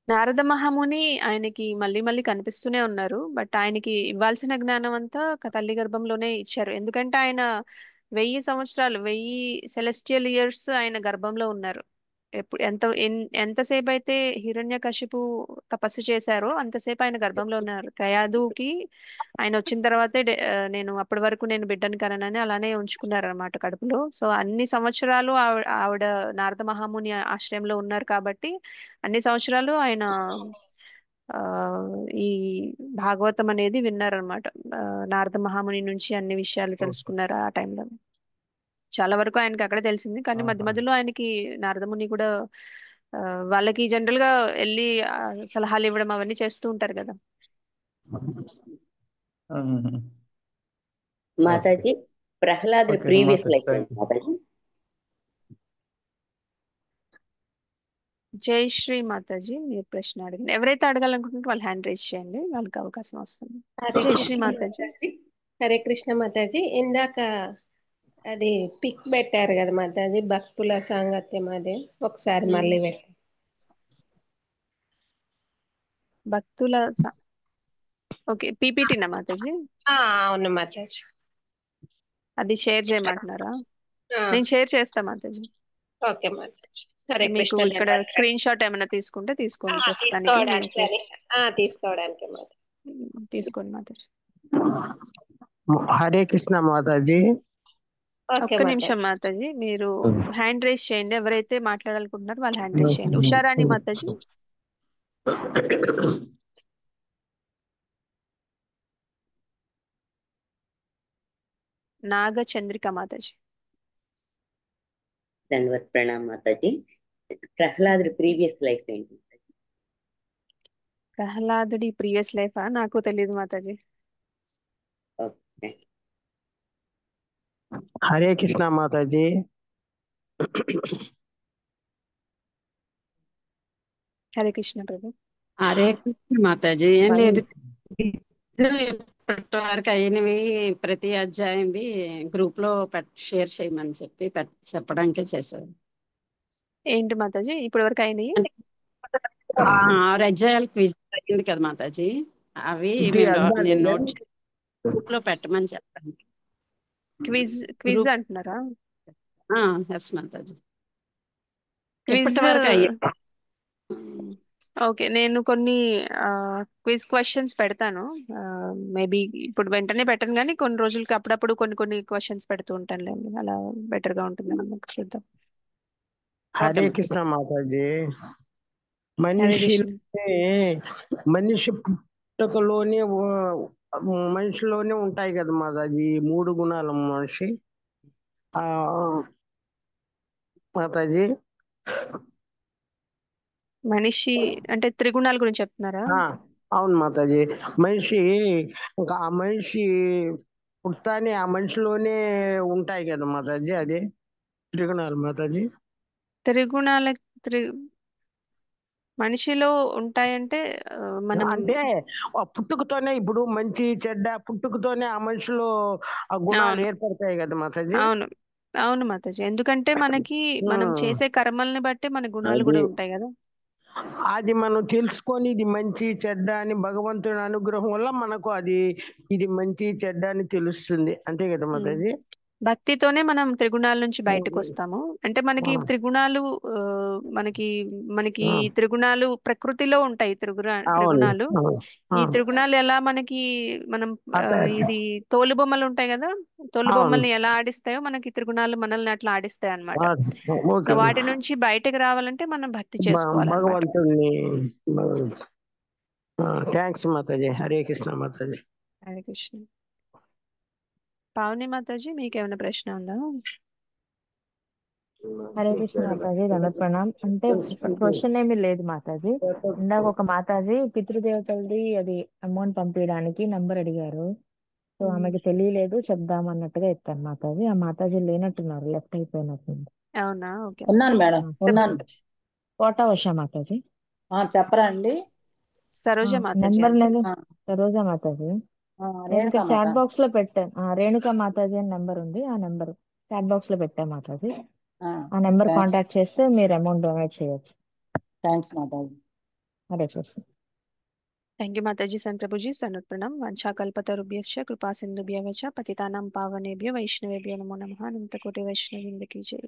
నారద మహాముని ఆయనకి మళ్ళీ మళ్ళీ కనిపిస్తూనే ఉన్నారు. బట్ ఆయనకి ఇవ్వాల్సిన జ్ఞానం అంతా తల్లి గర్భంలోనే ఇచ్చారు. ఎందుకంటే ఆయన 1000 సంవత్సరాలు, 1000 సెలెస్టియల్ ఇయర్స్ ఆయన గర్భంలో ఉన్నారు. ఎంతసేపు అయితే హిరణ్యకశిపు తపస్సు చేశారో అంతసేపు ఆయన గర్భంలో ఉన్నారు. కయాదుకి ఆయన వచ్చిన తర్వాతే నేను అప్పటి వరకు నేను బిడ్డను కననని అలానే ఉంచుకున్నారు అనమాట కడుపులో. సో అన్ని సంవత్సరాలు ఆవిడ నారద మహాముని ఆశ్రయంలో ఉన్నారు కాబట్టి అన్ని సంవత్సరాలు ఆయన ఆ ఈ భాగవతం అనేది విన్నారనమాట. నారద మహాముని నుంచి అన్ని విషయాలు తెలుసుకున్నారు ఆ టైంలో. చాలా వరకు ఆయనకి అక్కడే తెలిసింది, కానీ మధ్య మధ్యలో ఆయనకి నారదముని కూడా వాళ్ళకి జనరల్ గా వెళ్ళి సలహాలు ఇవ్వడం అవన్నీ చేస్తూ ఉంటారు కదా. Mataji, Prahlad previous life Mataji. జై శ్రీ మాతాజీ, మీరు ప్రశ్న అడగండి. ఎవరైతే అడగాలనుకుంటున్నారో వాళ్ళు హ్యాండ్ రైజ్ చేయండి, వాళ్ళకి అవకాశం వస్తుంది. జై శ్రీ మాతాజీ. హరే కృష్ణ మాతాజీ. ఇందాక అది పిక్ పెట్టారు కదా మాతాజీ, భక్తుల సాంగత్యం, అదే ఒకసారి మళ్ళీ పెట్టారు. భక్తుల ఓకే, పీపీటీనా మాతాజీ? అవును మాతాజీ. అది షేర్ చేయమంటున్నారా? నేను షేర్ చేస్తా మాతాజీ. ఓకే మాతాజీ. హరే మీకు కృష్ణ. ఇక్కడ స్క్రీన్ షాట్ ఏమైనా తీసుకుంటే తీసుకోండి. ప్రస్తుతానికి తీసుకోవడానికి తీసుకోండి మాతాజీ. హరే కృష్ణ మాతాజీ. ఒక్క నిమిషం మాతాజీ, మీరు హ్యాండ్ రైజ్ చేయండి. ఎవరైతే మాట్లాడాలనుకుంటున్నారో వాళ్ళు హ్యాండ్ రైజ్ చేయండి. ఉషారాణి మాతాజీ. నాగ చంద్రిక మాతాజీ. దండవత్ ప్రణామ్ మాతాజీ. ప్రహ్లాదుడి ప్రీవియస్ లైఫ్ ఏంటి? ప్రహ్లాదుడి ప్రీవియస్ లైఫా? నాకు తెలియదు మాతాజీ. ఓకే. హరే కృష్ణ మాతాజీ. హరే కృష్ణ ప్రభు. హరే కృష్ణ మాతాజీ. ఏం లేదు, ఇప్పటి వరకు అయినవి ప్రతి అధ్యాయంవి గ్రూప్ లో షేర్ చేయమని చెప్పి చెప్పడానికే చేశారు. ఏంటి మాతాజీ ఇప్పటి వరకు అయినాయి? 6 అధ్యాయాలు క్విజ్ అయింది కదా మాతాజీ, అవి నేను నోట్ గ్రూప్ లో పెట్టమని చెప్పాను. క్విజ్ అంటున్నారా? ఎస్ మాతాజీ. ఇప్పటి వరకు అయ్యాయి. ఓకే, నేను కొన్ని క్విజ్ క్వశ్చన్స్ పెడతాను. మేబీ ఇప్పుడు వెంటనే పెట్టను, కానీ కొన్ని రోజులకి అప్పుడప్పుడు కొన్ని క్వశ్చన్స్ పెడుతూ ఉంటాను. అలా బెటర్ గా ఉంటుందని నాకు చూద్దాం. హరే కృష్ణ మాతాజీ. మనిషి పుట్టుకలోనే మనిషిలోనే ఉంటాయి కదా మాతాజీ 3 గుణాలు మనిషి మాతాజీ. మనిషి అంటే త్రిగుణాల గురించి చెప్తున్నారా? అవును మాతాజీ. మనిషి ఇంకా ఆ మనిషి పుట్టానే ఆ మనిషిలోనే ఉంటాయి కదా మాతాజీ, అదే త్రిగుణాలు మాతాజీ. త్రిగుణాల మనిషిలో ఉంటాయంటే మనం అంటే పుట్టుకతోనే ఇప్పుడు మంచి చెడ్డ పుట్టుకతోనే ఆ మనిషిలో ఆ గుణాలు ఏర్పడతాయి కదా మాతాజీ. అవును అవును మాతాజీ, ఎందుకంటే మనకి మనం చేసే కర్మల్ని బట్టి మన గుణాలు కూడా ఉంటాయి కదా. అది మనం తెలుసుకొని ఇది మంచి చెడ్డ అని భగవంతుని అనుగ్రహం వల్ల మనకు ఇది మంచి చెడ్డ అని తెలుస్తుంది, అంతే కదా మాతాజీ. భక్తితోనే మనం త్రిగుణాల నుంచి బయటకు వస్తాము. అంటే మనకి ఆ, త్రిగుణాలు మనకి మనకి ఆ, త్రిగుణాలు ప్రకృతిలో ఉంటాయి. అవును. త్రిగుణాలు ఆ, ఈ త్రిగుణాలు ఎలా మనకి మనం అట్లా ఇది తోలుబొమ్మలు ఉంటాయి కదా, అవును. తోలుబొమ్మల్ని ఎలా ఆడిస్తాయో మనకి త్రిగుణాలు మనల్ని అట్లా ఆడిస్తాయి అన్నమాట. సో ఓకే వాటి నుంచి బయటకు రావాలంటే మనం భక్తి చేసుకోవాలన్నమాట. భగవంతుని థ్యాంక్స్ మాతాజీ. హరే కృష్ణ మాతాజీ. హరే కృష్ణ. పావని మాతాజీ, మీకేమైనా ప్రశ్న ఉందా? హరే కృష్ణ మాతాజీ, దండవత్ ప్రణామ్. అంటే క్వశ్చన్ ఏమీ లేదు మాతాజీ. ఇందాక ఒక మాతాజీ పితృదేవతలది అది అమౌంట్ పంపించడానికి నంబర్ అడిగారు. సో ఆమెకి తెలియలేదు, చెప్దాం అన్నట్టుగా ఎత్తాను మాతాజీ. ఆ మాతాజీ లేనట్టున్నారు, లెఫ్ట్ అయిపోయినట్టుంది. అవునా? ఓకే. ఉన్నాను మేడం, ఉన్నాను. కోటా ఉషా మాతాజీ. చెప్పరా అండి? సరోజ మాతాజీ నెంబర్ అంటే నేను సరోజా మాతాజీ. నేను ఇక్కడ చాట్ బాక్స్ లో పెట్టాను. రేణుకా మాతాజీ అని నెంబర్ ఉంది, ఆ నెంబర్ చాట్ బాక్స్ లో పెట్టాను మాతాజీ. ఆ నెంబర్ కాంటాక్ట్ చేస్తే మీరు అమౌంట్ డొనేట్ చేయొచ్చు. Thanks Mataji. Hare Krishna. Thank you Mataji. सन प्रभुजी सनत प्रणाम। वंशाकल्पतरुभ्यश्च कृपा सिन्धुभ्यः च पतितानां पावनेभ्यो वैष्णवेभ्यो नमो नमः। अनंत कोटि वैष्णववृंद की जय।